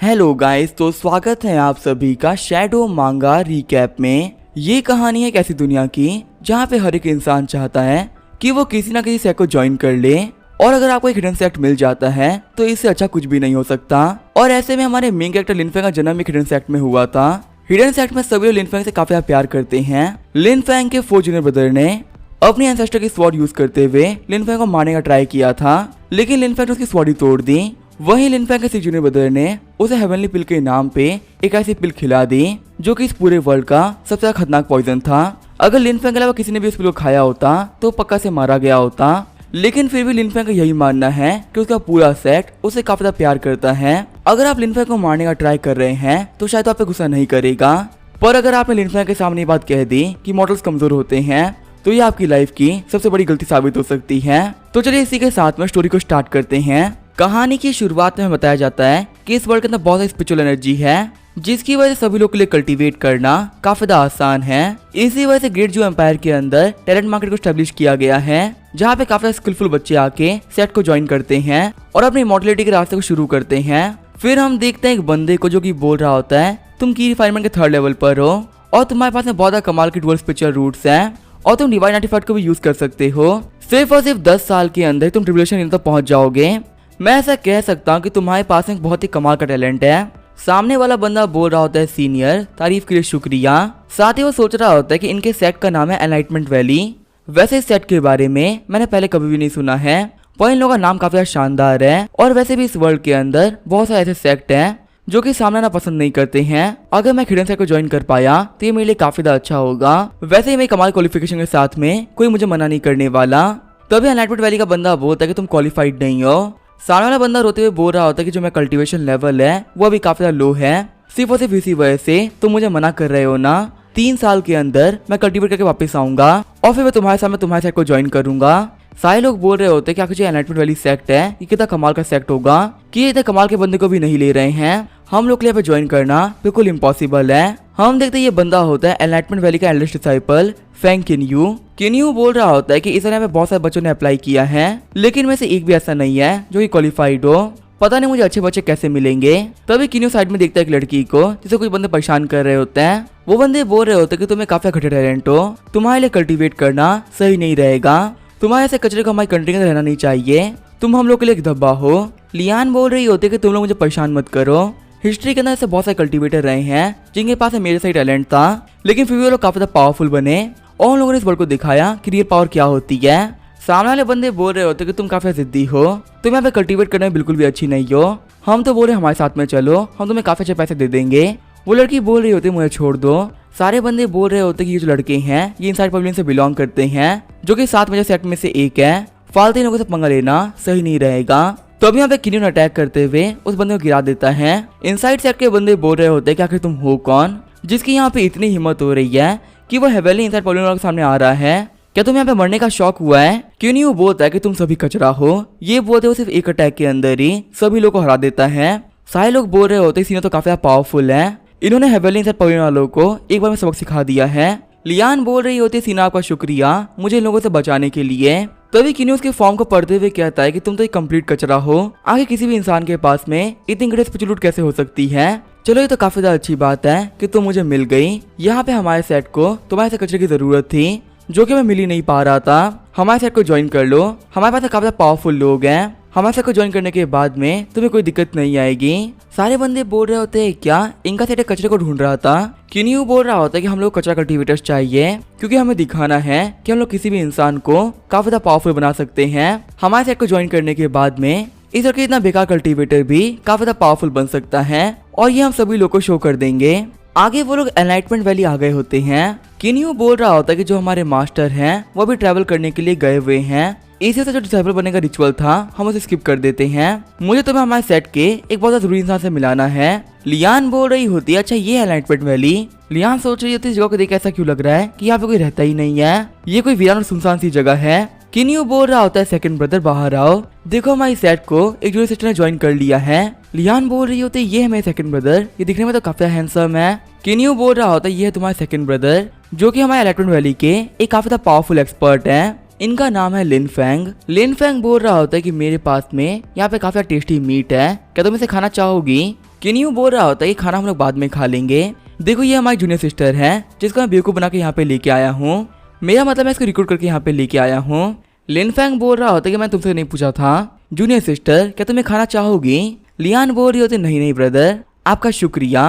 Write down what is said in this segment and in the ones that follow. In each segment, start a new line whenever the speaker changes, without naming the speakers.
Hello guys, तो स्वागत है आप सभी का शैडो मांगा रिकैप में। ये कहानी है एक ऐसी दुनिया की जहाँ पे हर एक इंसान चाहता है कि वो किसी ना किसी सेक्ट को ज्वाइन कर ले, और अगर आपको एक हिडन सेक्ट मिल जाता है तो इससे अच्छा कुछ भी नहीं हो सकता। और ऐसे में हमारे मेन कैरेक्टर लिनफेंग का जन्म एक हिडन सेक्ट में हुआ था। हिडन सेक्ट में सभी लोग लिनफेंग से काफी प्यार करते हैं। लिनफेंग के 4 जूनियर ब्रदर ने अपने एंसेस्टर की स्वॉर्ड यूज करते हुए लिनफेंग को मारने का ट्राई किया था, लेकिन लिनफेंग ने उसकी स्वॉर्ड ही तोड़ दी। वहीं लिनफेंग के 6 जूनियर ब्रदर ने उसे हेवनली पिल के नाम पे एक ऐसी पिल खिला दी जो कि इस पूरे वर्ल्ड का सबसे ज्यादा खतरनाक पॉइजन था। अगर लिनफेंग के अलावा किसी ने भी उस पिल को खाया होता तो पक्का से मारा गया होता, लेकिन फिर भी लिनफेंग का यही मानना है कि उसका पूरा सेट उसे काफी ज्यादा प्यार करता है। अगर आप लिनफेंग को मारने का ट्राई कर रहे हैं तो शायद आप पे गुस्सा नहीं करेगा, पर अगर आपने लिनफेंग के सामने ये बात कह दी कि मॉडल्स कमजोर होते हैं तो ये आपकी लाइफ की सबसे बड़ी गलती साबित हो सकती है। तो चलिए इसी के साथ में स्टोरी को स्टार्ट करते हैं। कहानी की शुरुआत में बताया जाता है कि इस वर्ल्ड के अंदर बहुत सारी स्पिरिचुअल एनर्जी है, जिसकी वजह से सभी लोग के लिए कल्टीवेट करना काफी ज्यादा आसान है। इसी वजह से ग्रेट जू एम्पायर के अंदर टैलेंट मार्केट को स्टैब्लिश किया गया है, जहाँ पे काफी स्किलफुल बच्चे आके सेट को ज्वाइन करते हैं और अपनी इमॉर्टलिटी के रास्ते को शुरू करते हैं। फिर हम देखते हैं एक बंदे को जो कि बोल रहा होता है तुम की रिफाइनमेंट के 3rd लेवल पर हो और तुम्हारे पास में बहुत ज्यादा कमाल की 12 स्पिरिचुअल रूट्स हैं और तुम डिवाइन आर्टिफैक्ट को भी यूज कर सकते हो। सिर्फ और सिर्फ 10 साल के अंदर तुम ट्रिब्यूलेशन तक पहुंच जाओगे। मैं ऐसा कह सकता हूँ कि तुम्हारे पास एक बहुत ही कमाल का टैलेंट है। सामने वाला बंदा बोल रहा होता है सीनियर, तारीफ के लिए शुक्रिया। साथ ही वो सोच रहा होता है कि इनके सेट का नाम है एनलाइटमेंट वैली। वैसे इस सेट के बारे में मैंने पहले कभी भी नहीं सुना है, पर इन लोगों का नाम काफी शानदार है। और वैसे भी इस वर्ल्ड के अंदर बहुत सारे ऐसे सेक्ट हैं जो कि सामने आना पसंद नहीं करते हैं। अगर मैं हिडन सेक्ट को ज्वाइन कर पाया तो ये मेरे लिए काफी ज्यादा अच्छा होगा। वैसे ही मेरी कमाल क्वालिफिकेशन के साथ में कोई मुझे मना नहीं करने वाला। तभी एनलाइटमेंट वैली का बंदा बोलता है कि तुम क्वालिफाइड नहीं हो। सामने वाला बंदा रोते हुए बोल रहा होता है कि जो मैं कल्टीवेशन लेवल है वो अभी काफी ज्यादा लो है, सिर्फ और सिर्फ इसी वजह से तुम मुझे मना कर रहे हो ना। 3 साल के अंदर मैं कल्टीवेट करके वापस आऊंगा और फिर मैं तुम्हारे सामने तुम्हारे सेट को ज्वाइन करूंगा। सारे लोग बोल रहे होते हैं कि आखिर जो एनलाइटमेंट वैली सेक्ट है ये कितना कमाल का सेक्ट होगा कि ये इतने कमाल के बंदे को भी नहीं ले रहे हैं। हम लोग के लिए ज्वाइन करना बिल्कुल इम्पॉसिबल है। हम देखते हैं ये बंदा होता है एनलाइटमेंट वैली का एल्डेस्ट डिसाइपल फैंग किन्यू। किन्यू बोल रहा होता है कि इस तरह में बहुत सारे बच्चों ने अप्लाई किया है, लेकिन में से एक भी ऐसा नहीं है जो कि क्वालिफाइड हो। पता नहीं मुझे अच्छे बच्चे कैसे मिलेंगे। तभी किन्यू साइड में देखता है एक लड़की को जिसे कुछ बंदे परेशान कर रहे होते हैं। वो बंदे बोल रहे होते हैं कि तुम्हें काफी घटिया टैलेंट हो, तुम्हारे लिए कल्टीवेट करना सही नहीं रहेगा, तुम्हारे ऐसे कचरे को हमारी कंट्री में रहना नहीं चाहिए, तुम हम लोग के लिए एक धब्बा हो। लियान बोल रही होती है कि तुम लोग मुझे परेशान मत करो। हिस्ट्री के अंदर ऐसे बहुत सारे कल्टीवेटर रहे हैं जिनके पास मेरे सही टैलेंट था, लेकिन फिर भी वो लोग काफी ज्यादा पावरफुल बने और उन लोगों ने इस वर्ल्ड को दिखाया कि रियल पावर क्या होती है। सामने वाले बंदे बोल रहे होते कि तुम काफी जिद्दी हो, तुम यहाँ पे कल्टीवेट करने में बिल्कुल भी अच्छी नहीं हो। हम तो बोल रहे हमारे साथ में चलो, हम तुम्हें काफी अच्छे पैसे दे देंगे। वो लड़की बोल रही होती मुझे छोड़ दो। सारे बंदे बोल रहे होते कि ये जो लड़के हैं ये इनसाइड पवेलियन से बिलोंग करते हैं, जो कि 7 मेजर सेक्ट में से एक है। फालतू लोगों से पंगा लेना सही नहीं रहेगा। तो अभी यहाँ पे किन्यू अटैक करते हुए उस बंदे को गिरा देता है। इनसाइड सेक्ट के बंदे बोल रहे होते कि आखिर तुम हो कौन जिसकी यहाँ पे इतनी हिम्मत हो रही है कि वो हेवनली इनसाइड पवेलियन के सामने आ रहा है। क्या तुम्हें यहाँ पे मरने का शौक हुआ है? किन्यू बोलता है कि तुम सभी कचरा हो। ये बोलते हुए सिर्फ एक अटैक के अंदर ही सभी लोग को हरा देता है। सारे लोग बोल रहे होते सीनियर तो काफी पावरफुल है, इन्होंने हेवनली इनसाइड पवेलियन वालों को एक बार में सबक सिखा दिया है। लियान बोल रही होती सीना आपका शुक्रिया मुझे इन लोगों से बचाने के लिए। तभी किन्यू उसके फॉर्म को पढ़ते हुए कहता है कि तुम तो एक कंप्लीट कचरा हो, आगे किसी भी इंसान के पास में इतनी ग्रेट स्पिरिचुअल रूट कैसे हो सकती है। चलो ये तो काफी ज्यादा अच्छी बात है कि तुम मुझे मिल गई। यहाँ पे हमारे सेट को तुम्हारे से कचरे की जरूरत थी जो कि मैं मिल ही नहीं पा रहा था। हमारे सेट को ज्वाइन कर लो, हमारे पास काफी पावरफुल लोग हैं, हमारे सेट को ज्वाइन करने के बाद में तुम्हें कोई दिक्कत नहीं आएगी। सारे बंदे बोल रहे होते हैं क्या इनका सेट कचरे को ढूंढ रहा था। किन्यू बोल रहा होता है कि हम लोग कचरा कल्टीवेटर्स चाहिए क्योंकि हमें दिखाना है कि हम लोग किसी भी इंसान को काफी ज्यादा पावरफुल बना सकते हैं। हमारे सेट को ज्वाइन करने के बाद में इस तरह के इतना बेकार कल्टीवेटर भी काफी ज्यादा पावरफुल बन सकता है और ये हम सभी लोग को शो कर देंगे। आगे वो लोग एनलाइटमेंट वैली आ गए होते हैं। किन्यू बोल रहा होता है कि जो हमारे मास्टर हैं वो भी ट्रैवल करने के लिए गए हुए हैं, इसी से जो डिसाइपल बनने का रिचुअल था हम उसे स्किप कर देते हैं। मुझे तुम्हें हमारे सेट के एक बहुत जरूरी इंसान से मिलाना है। लियान बोल रही होती है अच्छा ये है एनलाइटमेंट वैली। लियान सोच रही होती है इस जगह को देख ऐसा क्यों लग रहा है कि यहाँ पे कोई रहता ही नहीं है, ये कोई वीरान और सुनसान सी जगह है। किन्यू बोल रहा होता है सेकंड ब्रदर बाहर आओ, देखो हमारी सेट को एक जूनियर सिस्टर ने ज्वाइन कर लिया है। लियान बोल रही होती है ये है मेरे सेकंड ब्रदर, ये दिखने में तो काफी हैंडसम है। किन्यू बोल रहा होता है ये है तुम्हारे सेकंड ब्रदर जो कि हमारे एनलाइटमेंट वैली के एक काफी पावरफुल एक्सपर्ट है। इनका नाम है लिनफेंग। लिनफेंग बोल रहा होता है कि मेरे पास में यहाँ पे काफी टेस्टी मीट है, क्या तुम इसे खाना चाहोगी? किन्यू बोल रहा होता है कि खाना हम लोग बाद में खा लेंगे। देखो ये हमारी जूनियर सिस्टर है जिसको मैं बेवकूफ बना के यहाँ पे लेके आया हूँ। मेरा मतलब मैं इसको रिक्रूट करके यहाँ पे लेके आया हूँ। लिनफेंग बोल रहा होता है कि मैं तुमसे नहीं पूछा था। जूनियर सिस्टर क्या तुम्हें खाना चाहोगी? लियान बोल रही होती नहीं नहीं ब्रदर आपका शुक्रिया।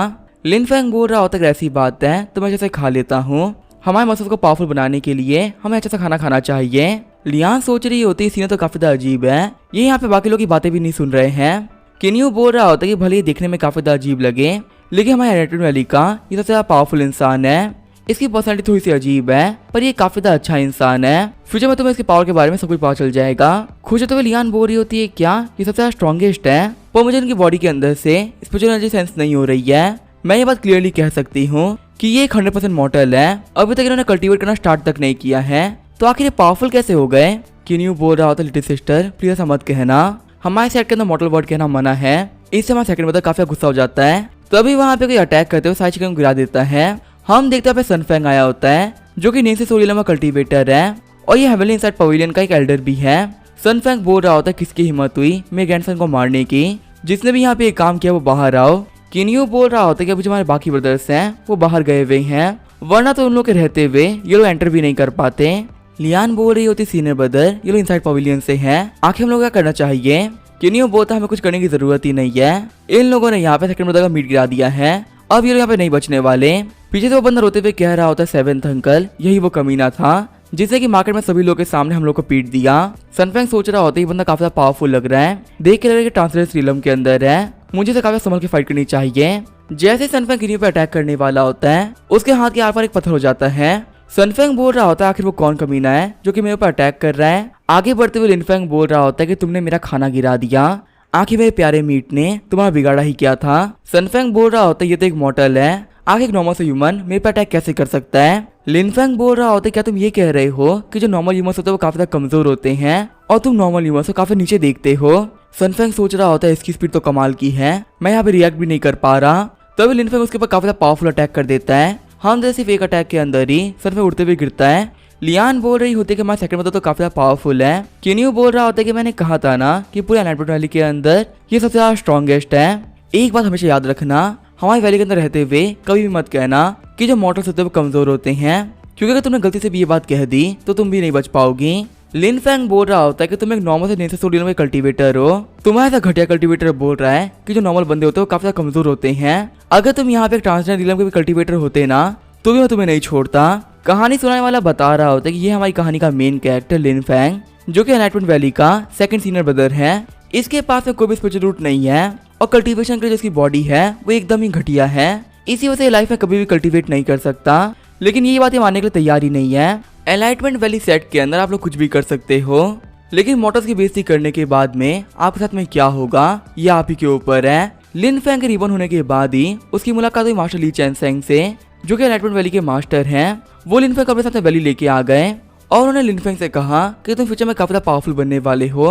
लिनफेंग बोल रहा होता है ऐसी बात है तो मैं अच्छे से खा लेता हूँ। हमारे मसल्स को पावरफुल बनाने के लिए हमें अच्छा सा खाना खाना चाहिए। लियान सोच रही होती है सीन तो काफी ज्यादा अजीब है, ये यहाँ पे बाकी लोग की बातें भी नहीं सुन रहे हैं। किन्यू बोल रहा होता है कि भले ही देखने में काफी ज्यादा अजीब लगे लेकिन हमारे एनाटॉमी वैली का ये सबसे ज्यादा पावरफुल इंसान है। इसकी पर्सनालिटी थोड़ी सी अजीब है पर ये काफी ज्यादा अच्छा इंसान है। फ्यूचर में तुम्हें इसके पावर के बारे में सब कुछ पता चल जाएगा। खुश होते हुए लियान बोल रही होती है क्या ये सबसे ज्यादा स्ट्रॉन्गेस्ट है, पर मुझे इनकी बॉडी के अंदर से स्पिरिचुअल एनर्जी सेंस नहीं हो रही है। मैं ये बात क्लियरली कह सकती हूँ कि ये 100% मॉर्टल है। अभी तक इन्होंने कल्टीवेट करना स्टार्ट तक नहीं किया है, तो आखिर ये पावरफुल कैसे हो गए? किन्यू बोल रहा होता लिटिल सिस्टर प्लीज ऐसा मत कहना, हमारे सेट के अंदर मॉर्टल वर्ड कहना मना है। इससे हमारा सेकंड ब्रदर काफी गुस्सा हो जाता है। तभी वहाँ पे कोई अटैक करते हुए सारी चिकन गिरा देता है। हम देखते हैं सनफेंग आया होता है जो कि नेक्स्ट सोलियम का कल्टीवेटर है और ये हेवनली इनसाइड पवेलियन का एक एल्डर भी है। सनफेंग बोल रहा होता है किसकी हिम्मत हुई मेरे ग्रैंडसन को मारने की, जिसने भी यहाँ पे एक काम किया वो बाहर आओ। किन्यू बोल रहा होता है कि अभी जो हमारे बाकी ब्रदर्स हैं वो बाहर गए हुए हैं, वरना तो उन लोग के रहते हुए ये लोग एंटर भी नहीं कर पाते। लियान बोल रही होती सीनियर ब्रदर ये लोग इनसाइड पवेलियन से हैं, आखिर हम लोग क्या करना चाहिए? किन्यू बोलता हमें कुछ करने की जरूरत ही नहीं है, इन लोगों ने यहाँ पे सेकंड ब्रदर का मीट गिरा दिया है, अब ये लोग यहाँ पे नहीं बचने वाले। पीछे से वो बंदा रोते हुए कह रहा होता है सेवेंथ अंकल यही वो कमीना था जिसने कि मार्केट में सभी लोगों के सामने हम लोग को पीट दिया। सनफेंग सोच रहा होता है ये बंदा काफी ज्यादा पावरफुल लग रहा है, देख के लग रहा है कि ट्रांसलेट रिलम के अंदर है, मुझे से काफी संभल के फाइट करनी चाहिए। जैसे सनफेंग किन्यू पे अटैक करने वाला होता है उसके हाथ के आर पार एक पत्थर हो जाता है। सनफेंग बोल रहा होता है आखिर वो कौन कमीना है जो कि मेरे ऊपर अटैक कर रहा है। आगे बढ़ते हुए लिनफेंग बोल रहा होता है कि तुमने मेरा खाना गिरा दिया, आखिर मेरे प्यारे मीट ने तुम्हारा बिगाड़ा ही क्या था। सनफेंग बोल रहा होता है ये तो एक मॉर्टल है, आखिर एक नॉर्मल से ह्यूमन मेरे पे अटैक कैसे कर सकता है। लिनफेंग बोल रहा होता है क्या तुम ये कह रहे हो कि जो नॉर्मल ह्यूमंस होते हैं वो काफी ज्यादा कमजोर होते हैं और तुम नॉर्मल ह्यूमंस को काफी नीचे देखते हो। सनफेंग सोच रहा होता है इसकी स्पीड तो कमाल की है, मैं यहाँ पे रिएक्ट भी नहीं कर पा रहा। तभी लिनफेंग उसके ऊपर काफी ज्यादा पावरफुल अटैक कर देता है। हम जैसे सिर्फ एक अटैक के अंदर ही सनफेंग उड़ते हुए गिरता है। लियान बोल रही होती है कि हमारा सेकंड ब्रदर तो काफी ज्यादा पावरफुल है। किन्यू बोल रहा होता है कि मैंने कहा था ना कि पूरे एनाटॉमी वैली के अंदर ये सबसे ज्यादा स्ट्रॉन्गेस्ट है। एक बात हमेशा याद रखना, हमारी वैली के अंदर रहते हुए कभी भी मत कहना कि जो मॉर्टल्स होते हैं वो कमजोर होते हैं, क्योंकि अगर तुमने गलती से भी ये बात कह दी तो तुम भी नहीं बच पाओगी। लिनफेंग बोल रहा होता है कि तुम एक नॉर्मल से नेसेस सोडियम में कल्टीवेटर हो, तुम्हारा ऐसा घटिया कल्टीवेटर बोल रहा है कि जो नॉर्मल बंदे होते हैं वो काफी ज्यादा कमजोर होते हैं। अगर तुम यहाँ पे एक ट्रांसजेंडर नीलम के भी कल्टीवेटर होते ना तो भी मैं तुम्हें नहीं छोड़ता। कहानी सुनाने वाला बता रहा होता है कि ये हमारी कहानी का मेन कैरेक्टर लिनफेंग जो कि एनाटॉमी वैली का सेकंड सीनियर ब्रदर है। इसके पास में कोई भी स्पिरिचुअल रूट नहीं है और कल्टीवेशन के लिए जिसकी बॉडी है वो एकदम ही घटिया है, इसी वजह से लाइफ में कभी भी कल्टीवेट नहीं कर सकता। लेकिन ये बात मानने के लिए तैयार ही नहीं है। एनलाइटमेंट वैली सेट के अंदर आप लोग कुछ भी कर सकते हो, लेकिन मॉर्टल्स की बेइज्जती करने के बाद में आपके साथ में क्या होगा ये आप ही के ऊपर है। लिनफेंग के रिबॉर्न होने के बाद ही उसकी मुलाकात हुई मास्टर ली चैनसेंग से जो कि एनलाइटमेंट वैली के मास्टर हैं। वो लिनफेंग अपने साथ में वैली लेके आ गए और उन्होंने लिनफेंग से कहा कि तुम फ्यूचर में काफी ज्यादा पावरफुल बनने वाले हो।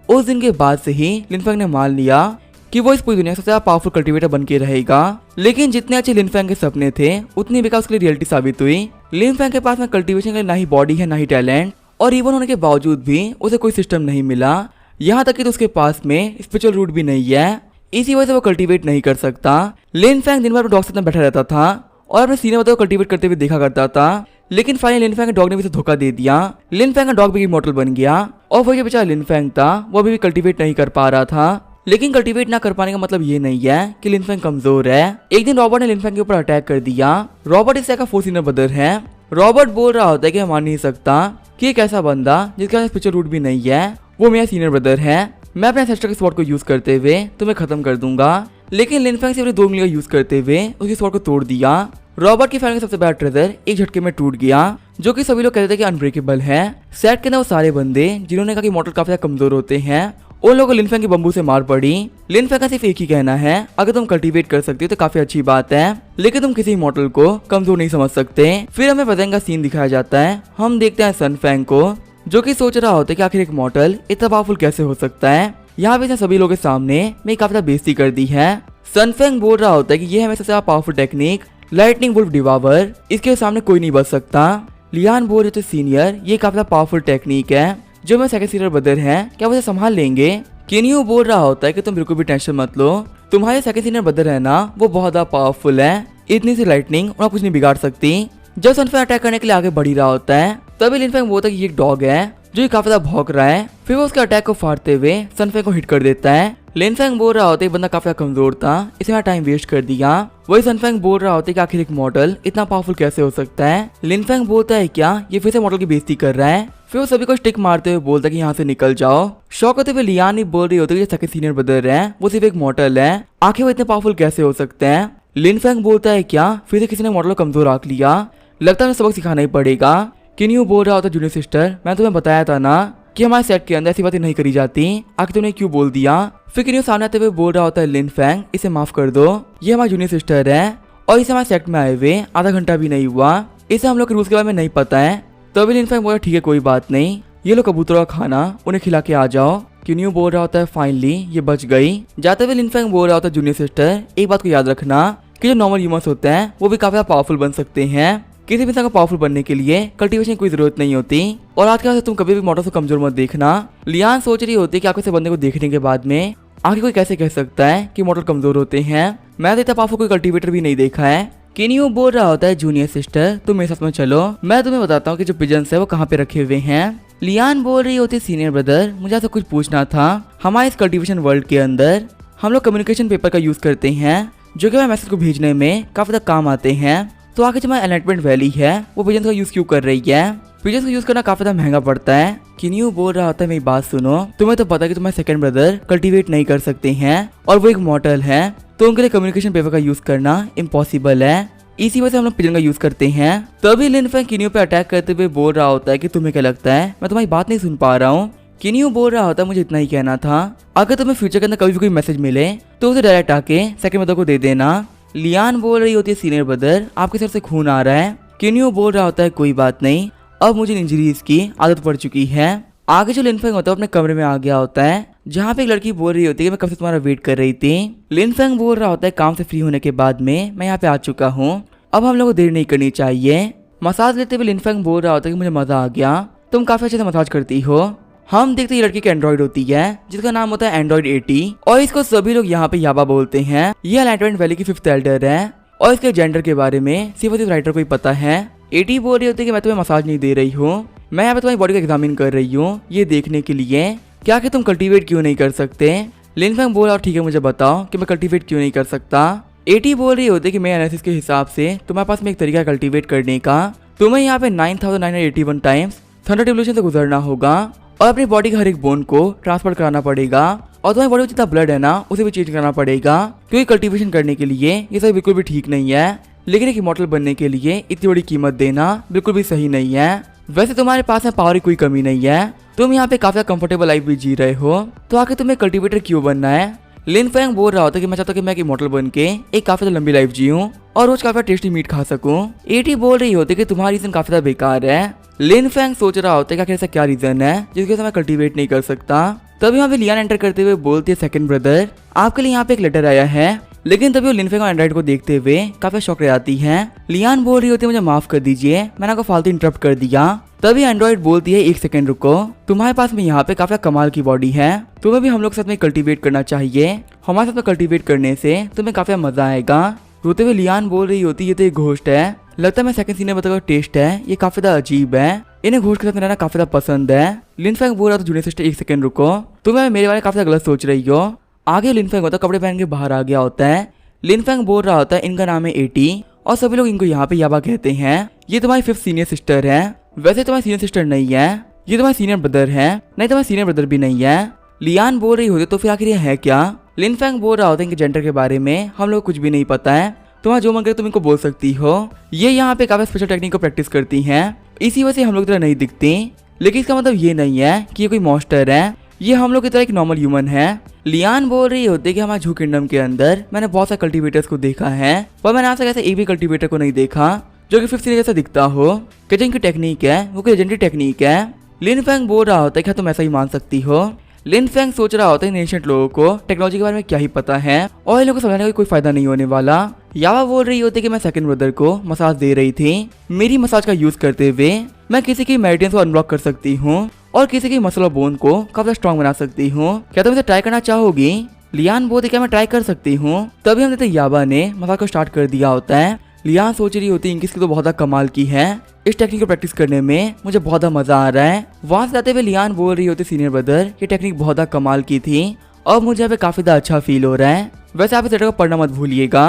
उस दिन के बाद से ही लिनफेंग ने मान लिया कि वो इस पूरी दुनिया से सबसे ज्यादा पावरफुल कल्टीवेटर बन के रहेगा। लेकिन जितने अच्छे लिनफेंग के सपने थे उतनी बेकार उसके लिए रियलिटी साबित हुई। लिनफेंग के पास में कल्टीवेशन के लिए ना ही बॉडी है ना ही टैलेंट, और इवन होने के बावजूद भी उसे कोई सिस्टम नहीं मिला, यहाँ तक कि तो उसके पास में स्पिरिचुअल रूट भी नहीं है, इसी वजह से वो कल्टीवेट नहीं कर सकता। लिनफेंग दिन भर डॉग से बैठा रहता था और अपने सीनियर ब्रदर को कल्टीवेट करते हुए देखा करता था। लेकिन फाइनली लिनफेंग के डॉग ने भी उसे धोखा दे दिया। लिनफेंग का डॉग भी इमॉर्टल बन गया और वो जो बेचारा लिनफेंग था वो अभी भी कल्टीवेट नहीं कर पा रहा था। लेकिन कल्टीवेट ना कर पाने का मतलब ये नहीं है कि लिनफेंग कमजोर है। एक दिन रॉबर्ट ने लिनफेंग के ऊपर अटैक कर दिया। रॉबर्ट इस का फोर्थ सीनियर ब्रदर है। रॉबर्ट बोल रहा होता है कि मैं मान नहीं सकता कि एक ऐसा बंदा जिसके पास स्पिरिचुअल रूट भी नहीं है वो मेरा सीनियर ब्रदर है। मैं अपने एंसेस्टर के स्वॉर्ड को यूज करते हुए तुम्हें खत्म कर दूंगा। लेकिन लिनफेंग से अपने 2 उंगलियों का यूज करते हुए उसकी स्वॉर्ड को तोड़ दिया। रॉबर्ट की फैमिली का सबसे बड़ा ट्रेजर एक झटके में टूट गया, जो कि सभी लोग कहते थे कि अनब्रेकेबल है। सेट के अंदर वो सारे बंदे जिन्होंने कहा कि मॉर्टल काफी कमजोर होते हैं उन लोगों को लिनफेंग के बम्बू से मार पड़ी। लिनफेंग का सिर्फ एक ही कहना है, अगर तुम कल्टीवेट कर सकते हो तो काफी अच्छी बात है, लेकिन तुम किसी मॉडल को कमजोर नहीं समझ सकते। फिर हमें वजन का सीन दिखाया जाता है। हम देखते हैं सनफेंग को जो कि सोच रहा होता है कि आखिर एक मॉडल इतना पावरफुल कैसे हो सकता है। यहाँ पे सभी लोगों के सामने मैं काफी ज्यादा बेइज्जती कर दी है। सनफेंग बोल रहा होता है कि ये है सबसे ज्यादा powerful technique lightning wolf devour, इसके सामने कोई नहीं बच सकता। लियान बोल रहे थे सीनियर ये काफी ज्यादा पावरफुल टेक्निक है, जो मैं सेकंड सीनियर ब्रदर हैं क्या वो संभाल लेंगे। किन्यू बोल रहा होता है कि तुम बिल्कुल भी टेंशन मत लो, तुम्हारे सेकंड सीनियर ब्रदर है ना, वो बहुत ज्यादा पावरफुल है, इतनी सी लाइटनिंग और कुछ नहीं बिगाड़ सकती। जब सनफेंग अटैक करने के लिए आगे बढ़ ही रहा होता है, तभी लिनफेंग बोलता है कि ये एक डॉग है जो काफी ज्यादा भौंक रहा है। फिर वो उसके अटैक को फाड़ते हुए सनफेंग को हिट कर देता है। लिनफेंग बोल रहा होता है बंदा काफी कमजोर था, इसमें टाइम वेस्ट कर दिया। वही सनफेंग बोल रहा होता है कि आखिर एक मॉडल इतना पावरफुल कैसे हो सकता है। लिनफेंग बोलता है क्या ये फिर से मॉडल की बेइज्जती कर रहा है। फिर वो सभी को स्टिक मारते हुए बोलता है कि यहाँ से निकल जाओ। शौक होते हुए लियान ही बोल रही होती है कि सेकंड सीनियर ब्रदर है वो सिर्फ एक मॉडल है, आखिर वो इतने पावरफुल कैसे हो सकते हैं। लिनफेंग बोलता है क्या फिर से किसी ने मॉडल को कमजोर आंक लिया, लगता है सबक सिखाना ही पड़ेगा। किन्यू बोल रहा होता है जूनियर सिस्टर, मैं तुम्हें बताया था ना कि हमारे सेट के अंदर ऐसी बातें नहीं करी जाती, आखिर तुमने क्यों बोल दिया। फिर किन्यू सामने आते हुए बोल रहा होता है लिनफेंग इसे माफ कर दो, ये हमारी जूनियर सिस्टर है और इसे हमारे सेट में आए हुए आधा घंटा भी नहीं हुआ, इसे हम लोग के रूल्स के बारे में नहीं पता है। तभी लिनफेंग बोला ठीक है कोई बात नहीं, ये लो कबूतरों का खाना, उन्हें खिला के आ जाओ। किन्यू बोल रहा होता है फाइनली ये बच गई। जाते हुए लिनफेंग बोल रहा होता है जूनियर सिस्टर एक बात को याद रखना कि जो नॉर्मल ह्यूमंस होते हैं वो भी काफी पावरफुल बन सकते हैं, किसी भी इंसान को पावरफुल बनने के लिए कल्टीवेशन की कोई जरूरत नहीं होती। और आज के बाद तुम कभी भी मॉडल से कमजोर मत देखना। लियान सोच रही होती है कि आपको ऐसे बंदे को देखने के बाद में आखिर कोई कैसे कह सकता है कि मॉडल कमजोर होते हैं, मैं तो इतना पावरफुल कोई कल्टीवेटर भी नहीं देखा है। किन्यू बोल रहा होता है जूनियर सिस्टर तुम मेरे साथ में चलो, मैं तुम्हें बताता हूँ कि जो पिजन्स है वो कहाँ पे रखे हुए हैं। लियान बोल रही होती है सीनियर ब्रदर मुझे आपसे कुछ पूछना था, हमारे इस कल्टीवेशन वर्ल्ड के अंदर हम लोग कम्युनिकेशन पेपर का यूज करते हैं जो कि हमारे मैसेज को भेजने में काफी ज्यादा काम आते हैं, तो आगे जो हमारी एनलाइटमेंट वैली है वो पिजन्स का यूज क्यों कर रही है, पिजन्स को यूज करना काफी ज्यादा महंगा पड़ता है। किन्यू बोल रहा होता है मेरी बात सुनो, तुम्हें तो पता है कि तुम्हारे सेकंड ब्रदर कल्टीवेट नहीं कर सकते हैं और वो एक मॉडल है, तो उनके लिए कम्युनिकेशन पेपर का यूज करना इम्पॉसिबल है, इसी वजह से हम लोग पिजन का यूज करते हैं। तभी लिनफेंग किन्यू पे अटैक करते हुए बोल रहा होता है कि तुम्हें क्या लगता है मैं तुम्हारी बात नहीं सुन पा रहा हूँ। किन्यू बोल रहा होता है मुझे इतना ही कहना था, अगर तुम्हें फ्यूचर के अंदर कभी भी कोई मैसेज मिले तो उसे डायरेक्ट आके सेकंड ब्रदर को दे देना। लियान बोल रही होती है सीनियर ब्रदर आपके सर से खून आ रहा है। किन्यू बोल रहा होता है कोई बात नहीं, अब मुझे इंजरीज की आदत पड़ चुकी है। आगे जो लिनफेंग होता है अपने कमरे में आ गया होता है जहाँ पे एक लड़की बोल रही होती है कि मैं कब से तुम्हारा वेट कर रही थी। लिनफेंग बोल रहा होता है काम से फ्री होने के बाद में मैं यहाँ पे आ चुका हूँ, अब हम लोग को देर नहीं करनी चाहिए। मसाज लेते हुए लिनफेंग बोल रहा होता है कि मुझे मजा आ गया, तुम काफी अच्छे से मसाज करती हो। हम देखते ये लड़की की एंड्रॉइड होती है जिसका नाम होता है एंड्रॉइड 80 और इसको सभी लोग यहाँ पे याबा बोलते हैं। ये एनलाइटमेंट वैली की 5th एल्डर है और इसके जेंडर के बारे में सिर्फ राइटर को ही पता है। 80 बोल रही होती है कि मैं तुम्हें मसाज नहीं दे रही हूँ, मैं यहाँ पे तुम्हारी बॉडी का एग्जामिन कर रही हूँ ये देखने के लिए क्या कि तुम कल्टीवेट क्यों नहीं कर सकते। लिनफेंग बोल रहा ठीक है मुझे बताओ कि मैं कल्टीवेट क्यों नहीं कर सकता। 80 बोल रही होती है कि मेरे एनालिसिस के हिसाब से तुम्हारे पास में एक तरीका कल्टीवेट करने का, तुम्हें यहाँ पे 9981 टाइम्स थंडर एवोल्यूशन से गुजरना होगा और अपनी बॉडी के हर एक बोन को ट्रांसफर कराना पड़ेगा और तुम्हारी बॉडी में जितना ब्लड है ना उसे भी चेंज करना पड़ेगा, क्योंकि कल्टीवेशन करने के लिए ये सब बिल्कुल भी ठीक नहीं है, लेकिन एक इमॉर्टल बनने के लिए इतनी बड़ी कीमत देना बिल्कुल भी सही नहीं है। वैसे तुम्हारे पास में पावर की कोई कमी नहीं है, तुम यहाँ पे काफी कंफर्टेबल लाइफ भी जी रहे हो, तो आखिर तुम्हें कल्टीवेटर क्यों बनना है। लिनफेंग बोल रहा होता है कि मैं चाहता हूँ कि मैं एक इमॉर्टल बन के एक काफी लंबी लाइफ जीऊं और रोज काफी टेस्टी मीट खा सकूं। 80 बोल रही होती है कि तुम्हारा रीजन काफी ज्यादा बेकार है। लिनफेंग सोच रहा होता है कि आखिर ऐसा क्या रीजन है जिसकी वजह से मैं कल्टीवेट नहीं कर सकता। तभी यहाँ पे लियान एंटर करते हुए बोलती है सेकंड ब्रदर आपके लिए यहाँ पे एक लेटर आया है, लेकिन तभी वो लिनफेंग और एंड्रॉइड को देखते हुए काफी शॉक रह जाती है। लियान बोल रही होती है मुझे माफ कर दीजिए मैंने आपको फालतू इंटरप्ट कर दिया। तभी एंड्रॉइड बोलती है एक सेकंड रुको, तुम्हारे पास में यहाँ पे काफी कमाल की बॉडी है, तुम्हें भी हम लोग साथ में कल्टीवेट करना चाहिए, हमारे साथ में कल्टीवेट करने से तुम्हें काफी मजा आएगा। रोते हुए लियान बोल रही होती है ये तो एक घोस्ट है, लगता है मैं सेकंड सीनियर बताकर टेस्ट है ये काफी ज्यादा अजीब है, इन्हें घोस्ट के साथ में रहना काफी ज्यादा पसंद है। लिनफेंग बोल रहा था जूनियर सिस्टर एक सेकंड रुको, तुम्हें मेरे बारे में काफी गलत सोच रही हो। आगे लिनफेंग होता कपड़े पहन के बाहर आ गया होता है। लिनफेंग बोल रहा होता है इनका नाम है 80 और सभी लोग इनको यहाँ पे याबा कहते हैं, ये तुम्हारी 5th सीनियर सिस्टर है। वैसे तुम्हारी सीनियर सिस्टर नहीं है, ये तुम्हारी सीनियर ब्रदर है, नहीं तुम्हारी सीनियर ब्रदर भी नहीं है। लियान बोल रही होती तो फिर आखिर ये है क्या। लिनफेंग बोल रहा होता है इनके जेंडर के बारे में हम लोग कुछ भी नहीं पता है, तुम्हारा जो मन करे तुम इनको बोल सकती हो। ये यहाँ पे काफी स्पेशल टेक्निक को प्रैक्टिस करती हैं, इसी वजह से हम लोग तरह नहीं दिखती, लेकिन इसका मतलब ये नहीं है कि ये कोई मॉन्स्टर है, ये हम लोग की तरह एक नॉर्मल ह्यूमन है। लियान बोल रही होती है कि हमारे झू किंगडम के अंदर मैंने बहुत सारे कल्टीवेटर्स को देखा है, पर मैंने आज तक ऐसे एक भी कल्टीवेटर को नहीं देखा जो कि 5th सीनियर जैसा दिखता हो, कि जिनकी टेक्निक है वो कोई लेजेंडरी टेक्निक है। लिनफेंग बोल रहा होता है क्या तुम ऐसा ही मान सकती हो। लिनफेंग सोच रहा होता है एंशिएंट लोगों को टेक्नोलॉजी के बारे में क्या ही पता है और इन लोगों को समझाने का कोई फायदा नहीं होने वाला। यावा बोल रही होती है कि मैं सेकंड ब्रदर को मसाज दे रही थी, मेरी मसाज का यूज करते हुए मैं किसी की मेरिडियंस को अनब्लॉक कर सकती हूँ और किसी की मसल और बोन को काफी स्ट्रॉन्ग बना सकती हूँ, क्या तुम इसे ट्राई करना चाहोगी। लियान बोलती क्या मैं ट्राई कर सकती हूँ। तभी हम देखते याबा ने मजाक को स्टार्ट कर दिया होता है। लियान सोच रही होती है इनकी स्किल तो बहुत कमाल की है, इस टेक्निक को प्रैक्टिस करने में मुझे बहुत मजा आ रहा है। वहां से जाते हुए लियान बोल रही होती सीनियर ब्रदर ये टेक्निक बहुत कमाल की थी और मुझे यहाँ पे काफी अच्छा फील हो रहा है। वैसे आप इस लेटर को पढ़ना मत भूलिएगा।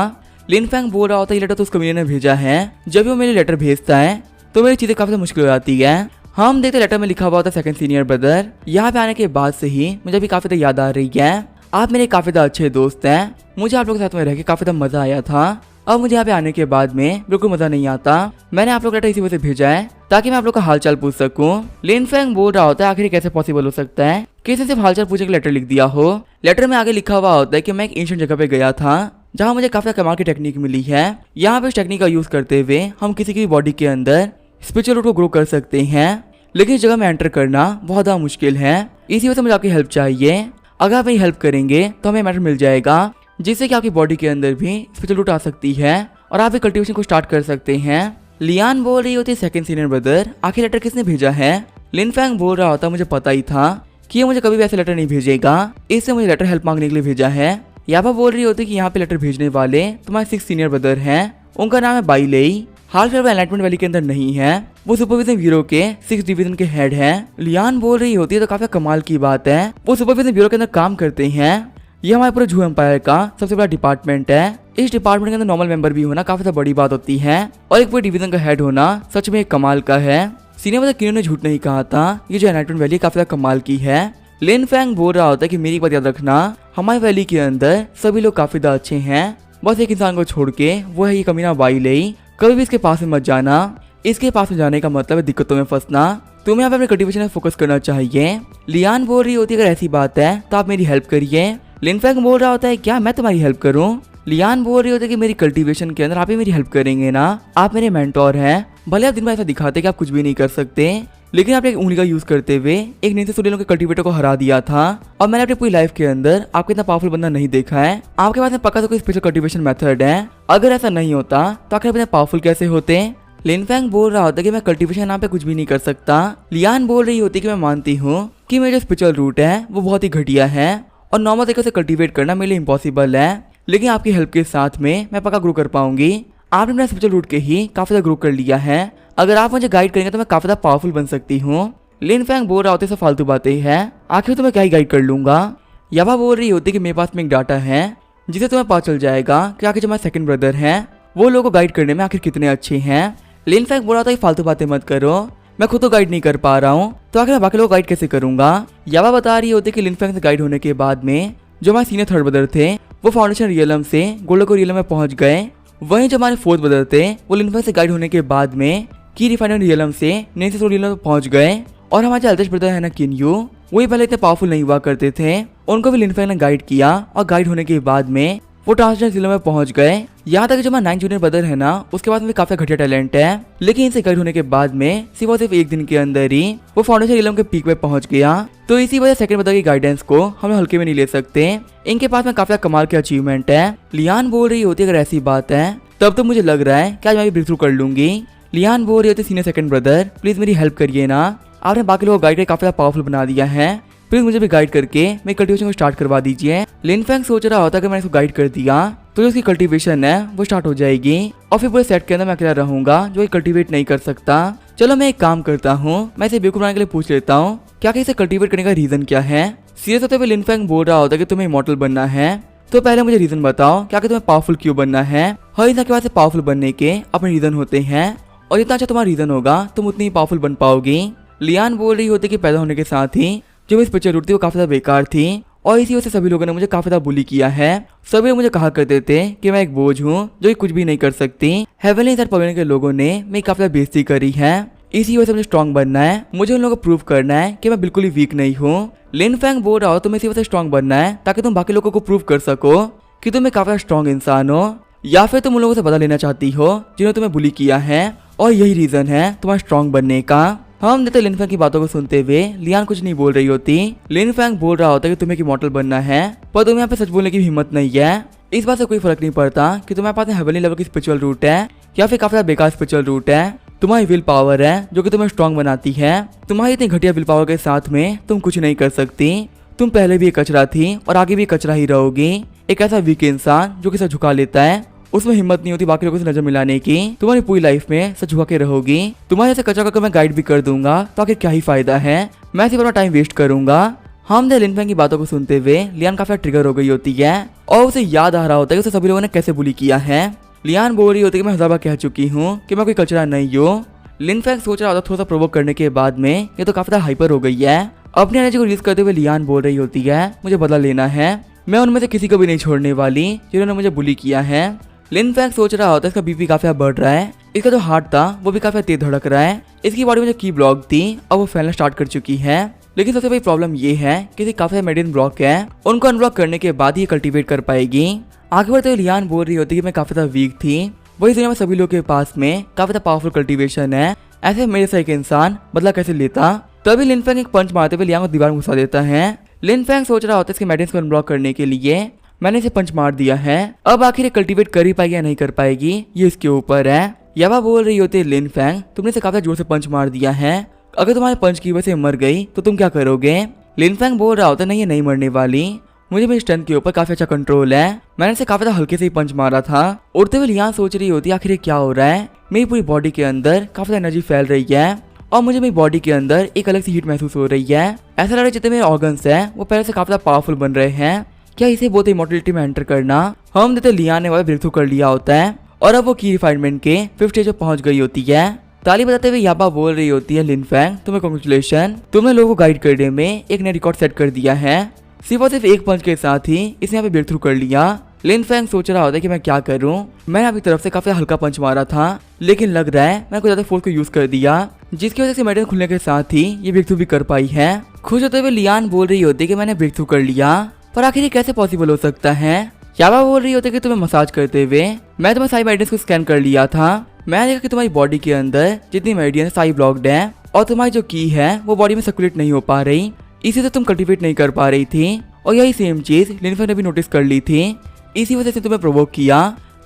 लिन फैंग बोल रहा होता है ये लेटर तो उस कमीने ने भेजा है। जब वो मेरे लेटर भेजता है तो मेरी चीजें काफी मुश्किल हो जाती है। हम देखते लेटर में लिखा हुआ होता है सेकंड सीनियर ब्रदर। यहाँ पे आने के बाद से ही मुझे अभी काफी याद आ रही है। आप मेरे काफी अच्छे दोस्त हैं, मुझे आप लोगों के साथ में रह के काफी मजा आया था। अब मुझे यहाँ पे आने के बाद में बिल्कुल मजा नहीं आता। मैंने आप लोग लेटर इसी वजह से भेजा है ताकि मैं आप लोग का हालचाल पूछ सकूं। लिन फैंग बोल रहा होता है आखिर कैसे पॉसिबल हो सकता है किसी से हालचाल पूछने के लेटर लिख दिया हो। लेटर में आगे लिखा हुआ होता है कि मैं एक एंशिएंट जगह पे गया था जहाँ मुझे काफी कमाल की टेक्निक मिली है। यहाँ पे इस टेक्निक का यूज करते हुए हम किसी की बॉडी के अंदर स्पिरिचुअल रूट को ग्रो कर सकते हैं, लेकिन इस जगह में एंटर करना बहुत ज़्यादा मुश्किल है। इसी वजह से मुझे आपकी हेल्प चाहिए। अगर आप मेरी हेल्प करेंगे तो हमें मैटर मिल जाएगा जिससे कि आपकी बॉडी के अंदर भी स्पिरिचुअल रूट आ सकती है और आप भी कल्टीवेशन को स्टार्ट कर सकते हैं। लियान बोल रही होती सेकंड सीनियर ब्रदर आखिर लेटर किसने भेजा है। लिन फैंग बोल रहा होता मुझे पता ही था कि ये मुझे कभी भी ऐसे लेटर नहीं भेजेगा, इससे मुझे लेटर हेल्प मांगने के लिए भेजा है। याबा बोल रही होती कि यहाँ पे लेटर भेजने वाले तुम्हारे सिक्स सीनियर ब्रदर हैं, उनका नाम है बाइलेई। हाल फिलहाल वो एनलाइटमेंट वैली के अंदर नहीं है, वो सुपरविजन ब्यूरो के 6 डिवीजन के हेड हैं। लियान बोल रही होती है तो काफी कमाल की बात है, वो सुपरविजन ब्यूरो के अंदर काम करते हैं। ये हमारे पूरे जू एम्पायर का सबसे बड़ा डिपार्टमेंट है। इस डिपार्टमेंट के अंदर नॉर्मल मेंबर भी होना काफी बड़ी बात होती है और एक पूरे डिवीजन का हेड होना सच में एक कमाल का है। सीनियर ब्रदर किन्होंने झूठ नहीं कहा था, ये जो एनलाइटमेंट वैली काफी कमाल की है। लिन फैंग बोल रहा होता है कि मेरी बात याद रखना, हमारी वैली के अंदर सभी लोग काफी अच्छे हैं, बस एक इंसान को छोड़ के वो है ये कमीना बाइलेई। कभी भी इसके पास में मत जाना, इसके पास में जाने का मतलब है दिक्कतों में फंसना। तुम्हें यहाँ पे अपने कल्टीवेशन में फोकस करना चाहिए। लियान बोल रही होती है अगर ऐसी बात है तो आप मेरी हेल्प करिए। लिन फैंग बोल रहा होता है क्या मैं तुम्हारी हेल्प करूं। लियान बोल रही होती है कि मेरी कल्टीवेशन के अंदर आप ही मेरी हेल्प करेंगे ना, आप मेरे मेंटोर हैं। भले आप दिन में ऐसा दिखाते कि आप कुछ भी नहीं कर सकते, लेकिन आपने एक उंगली का यूज करते हुए एक नीचे सुलेनों के कल्टीवेटर को हरा दिया था और मैंने अपनी पूरी लाइफ के अंदर आपको इतना पावरफुल बंदा नहीं देखा है। आपके पास में पक्का तो कोई स्पेशल कल्टीवेशन मेथड है, अगर ऐसा नहीं होता तो आखिर इतने पावरफुल कैसे होते। लिन फैंग बोल रहा होता कि मैं कल्टीवेशन नाम पे कुछ भी नहीं कर सकता। लियान बोल रही होती कि मैं मानती हूँ कि मेरा जो स्पिरिचुअल रूट है वो बहुत ही घटिया है और नॉर्मल तरीके से कल्टीवेट करना मेरे लिए इम्पॉसिबल है, लेकिन आपकी हेल्प के साथ में मैं पक्का ग्रो कर पाऊंगी। आपने मेरा स्पिरिचुअल रूट के ही काफी ज्यादा ग्रो कर लिया है, अगर आप मुझे गाइड करेंगे तो मैं काफी ज्यादा पावरफुल बन सकती हूँ। लिन फैंग बोल रहा होता है फालतू बातें हैं, आखिर तो मैं क्या ही गाइड कर लूंगा। याबा बोल रही होती कि मेरे पास में एक डाटा है जिसे तुम्हें पता चल जाएगा कि आखिर जो हमारे सेकंड ब्रदर हैं वो लोगों को गाइड करने में आखिर कितने अच्छे हैं। लिन फैंग बोल रहा था फालतू बातें मत करो, मैं खुद तो गाइड नहीं कर पा रहा हूँ तो आखिर मैं बाकी लोगों को गाइड कैसे करूंगा। याबा बता रही होती कि लिन फैंग से गाइड होने के बाद में जो हमारे सीनियर थर्ड ब्रदर थे वो फाउंडेशन रियलम से गोल्डको रियलम में पहुंच गए। वहीं जो हमारे फोर्थ ब्रदर थे वो लिन फैंग से गाइड होने के बाद में की रिफाइनरी रियलम से नेसेस रियलम में पहुंच गए। और हमारे अल्टेश ब्रदर है ना किन्यू, वही पहले इतने पावरफुल नहीं हुआ करते थे, उनको भी लिन फैंग ने गाइड किया और गाइड होने के बाद में वो ट्रांसजेंडर जिले में पहुंच गए। यहाँ तक जो हमारा 9 जूनियर ब्रदर है ना उसके पास में काफी घटिया टैलेंट है, लेकिन इनसे गाइड होने के बाद में सिर्फ एक दिन के अंदर ही वो फाउंडेशन रियलम के पीक पे पहुंच गया। तो इसी वजह सेकंड ब्रदर की गाइडेंस को हम हल्के में नहीं ले सकते, इनके पास में काफी कमाल के अचीवमेंट है। लियान बोल रही होती है अगर ऐसी बात है तब तो मुझे लग रहा है कि आज मैं भी ब्रेक थ्रू कर लूंगी। लियान बोल रही होती सीनियर सेकंड ब्रदर प्लीज मेरी हेल्प करिए ना, आपने बाकी लोगों को गाइड करके काफी पावरफुल बना दिया है, प्लीज मुझे भी गाइड करके मेरी कल्टीवेशन को स्टार्ट करवा दीजिए। लिन फैंग सोच रहा होता कि मैंने इसको गाइड कर दिया तो जो उसकी कल्टीवेशन है वो स्टार्ट हो जाएगी और फिर पूरे सेट के अंदर मैं अकेला रहूंगा जो कल्टीवेट नहीं कर सकता। चलो मैं एक काम करता हूँ, मैं इसे बेवकूफ बनाने के लिए पूछ लेता हूँ क्या इसे कल्टीवेट करने का रीजन क्या है। सीरियस होते हुए लिन फैंग बोल रहा होता कि तुम्हें इमॉर्टल बनना है, तो पहले मुझे रीजन बताओ क्या तुम्हें पावरफुल क्यों बनना है। हर इंसान के पास पावरफुल बनने के अपने रीजन होते हैं और जितना अच्छा तुम्हारा रीजन होगा तुम उतनी ही पावरफुल बन पाओगी। लियान बोल रही होती कि पैदा होने के साथ ही जो मेरी स्पिरिचुअल रूट थी वो काफी ज्यादा बेकार थी और इसी वजह से सभी लोगों ने मुझे काफी ज्यादा बुली किया है। सभी लोग मुझे कहा करते थे कि मैं एक बोझ हूँ जो कि कुछ भी नहीं कर सकती। हेवनली इंसान पवेलियन के लोगों ने मेरी काफी ज्यादा बेइज्जती करी है, इसी वजह से मुझे स्ट्रॉन्ग बनना है, मुझे उन लोगों को प्रूव करना है कि मैं बिल्कुल ही वीक नहीं हूँ। लिन फैंग बोल रहा हो तुम्हें इसी वजह से स्ट्रॉन्ग बनना है ताकि तुम बाकी लोगों को प्रूव कर सको कि तुम एक काफी स्ट्रॉन्ग इंसान हो, या फिर तुम उन लोगों से बदला लेना चाहती हो जिन्होंने तुम्हें बुली किया है और यही रीजन है तुम्हारा स्ट्रॉन्ग बनने का। हम देखते लिन फैंग की बातों को सुनते हुए लियान कुछ नहीं बोल रही होती। लिन फैंग बोल रहा होता कि तुम्हें इमॉर्टल बनना है पर तुम्हें यहाँ पे सच बोलने की हिम्मत नहीं है। इस बात से कोई फर्क नहीं पड़ता कि तुम्हारे पास हेवनली लेवल की स्पिरिचुअल रूट है या फिर काफी बेकार स्पिरिचुअल रूट है, तुम्हारी विल पावर है जो कि तुम्हें स्ट्रॉन्ग बनाती है। तुम्हारी इतनी घटिया विल पावर के साथ में तुम कुछ नहीं कर सकती, तुम पहले भी एक कचरा थी और आगे भी एक कचरा ही रहोगी। एक ऐसा वीक इंसान जो कि सर झुका लेता है, उसमें हिम्मत नहीं होती बाकी लोगों से नजर मिलाने की। तुम्हारी पूरी लाइफ में सच झुका के रहोगी। तुम्हारे जैसे कचरा को मैं गाइड भी कर दूंगा तो आखिर क्या ही फायदा है, मैं सिर्फ अपना टाइम वेस्ट करूंगा। हम दे लिन फेंग की बातों को सुनते हुए लियान काफी ट्रिगर हो गई होती है और उसे याद आ रहा होता है कि उसे सभी लोगों ने कैसे बुली किया है। लियान बोल रही होती है कि मैं 1000 बार कह चुकी हूँ कि मैं कोई कचरा नहीं हूँ। लिन फेंग सोच रहा होता थोड़ा सा प्रोवोक करने के बाद में ये तो काफी ज्यादा हाइपर हो गई है। अपनी एनर्जी को रिलीज करते हुए लियान बोल रही होती है मुझे बदला लेना है, मैं उनमें से किसी को भी नहीं छोड़ने वाली जिन्होंने मुझे बुली किया है। लिन फेंग सोच रहा होता है इसका बीपी काफी बढ़ रहा है, इसका जो हार्ट था वो भी काफी तेज धड़क रहा है, इसकी बॉडी में जो की ब्लॉक थी अब वो फैलना स्टार्ट कर चुकी है। लेकिन सबसे बड़ी प्रॉब्लम ये है कि काफी मेडिसिन ब्लॉक है, उनको अनब्लॉक करने के बाद ही कल्टीवेट कर पाएगी। आगे बढ़ते हुए लियान बोल रही होती है कि मैं काफी ज्यादा वीक थी, वही दुनिया में सभी लोगों के पास में काफी ज्यादा पावरफुल कल्टीवेशन है, ऐसे मेरे से एक इंसान बदला कैसे लेता। तभी लिन फेंग एक पंच मारते हुए लियान को दीवार में घुसा देता है। लिन फेंग सोच रहा होता है इसके मेडिसिन को अनब्लॉक करने के लिए मैंने इसे पंच मार दिया है, अब आखिर कल्टीवेट कर ही पाएगी या नहीं कर पाएगी ये इसके ऊपर है। याबा बोल रही होती है लिन फेंग तुमने इसे काफी जोर से पंच मार दिया है, अगर तुम्हारे पंच की वजह से मर गई तो तुम क्या करोगे। लिन फेंग बोल रहा होता है नहीं ये नहीं मरने वाली, मुझे मेरी स्ट्रेंथ के ऊपर काफी अच्छा कंट्रोल है, मैंने इसे काफी हल्के से ही पंच मारा था। उड़ते हुए लियान सोच रही होती है आखिर क्या हो रहा है, मेरी पूरी बॉडी के अंदर काफी एनर्जी फैल रही है और मुझे मेरी बॉडी के अंदर एक अलग सी हीट महसूस हो रही है, ऐसा लग रहा है जितने मेरे ऑर्गन्स है वो पहले से काफी पावरफुल बन रहे हैं, क्या इसे बहुत इमोर्टलिटी में एंटर करना। हम देते लियान ने वाला ब्रेक थ्रू कर लिया होता है और अब वो की रिफाइनमेंट के 5th स्टेज पर पहुंच गई होती है। ताली बताते हुए याबा बोल रही होती है लिन फेंग तुम्हें कांग्रेचुलेशन, तुमने लोगों को गाइड करने में एक नया रिकॉर्ड सेट कर दिया है, सिर्फ और सिर्फ एक पंच के साथ ही इसने यहाँ पे ब्रेक थ्रू कर लिया। लिन फेंग सोच रहा होता है कि मैं क्या करूं, मैंने अपनी तरफ से काफी हल्का पंच मारा था लेकिन लग रहा है मैंने कुछ ज्यादा फोर्स को यूज कर दिया जिसकी वजह से मेडिसिन खुलने के साथ ही ये ब्रेक थ्रू भी कर पाई है। खुश होते हुए लियान बोल रही होती है कि मैंने ब्रेक थ्रू कर लिया, पर आखिर ये कैसे पॉसिबल हो सकता है। याबा बोल रही होती है कि तुम्हें मसाज करते हुए मैं तुम्हारे सारी मेडिसिन को स्कैन कर लिया था, मैंने देखा कि तुम्हारी बॉडी के अंदर जितनी मेडिसिन सारी ब्लॉक्ड है और तुम्हारी जो की है वो बॉडी में सर्कुलेट नहीं हो पा रही, इसी से तुम कल्टीवेट नहीं कर पा रही थी और यही सेम चीज लिन फेंग ने भी नोटिस कर ली थी, इसी वजह से तुम्हें प्रोवोक किया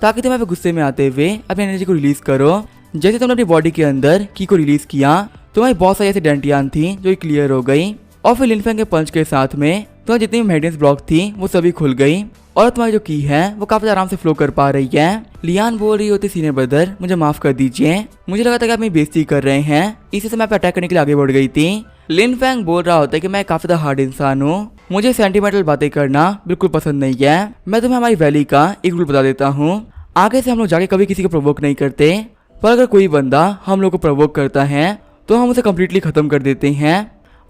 ताकि तुम गुस्से में आते हुए अपनी एनर्जी को रिलीज करो। जैसे तुमने अपनी बॉडी के अंदर की को रिलीज किया तुम्हारी बहुत सारी ऐसी डेंटियान थी जो क्लियर हो गई और फिर लिन फेंग के पंच के साथ में तुम्हारी जितनी मेडिसिन ब्लॉक थी वो सभी खुल गई और तुम्हारी जो की है वो काफी आराम से फ्लो कर पा रही है। लियान बोल रही होती सीनियर ब्रदर मुझे माफ कर दीजिए, मुझे लगा था कि आप मेरी बेइज्जती कर रहे हैं, इसी से मैं अटैक करने के लिए आगे बढ़ गई थी। लिन फेंग बोल रहा होता है कि मैं काफी हार्ड इंसान हूँ, मुझे सेंटिमेंटल बातें करना बिल्कुल पसंद नहीं है, मैं तुम्हें हमारी वैली का एक रूल बता देता हूँ, आगे से हम लोग जाके कभी किसी को प्रोवोक नहीं करते, पर अगर कोई बंदा हम लोग को प्रोवोक करता है तो हम उसे कम्प्लीटली खत्म कर देते हैं।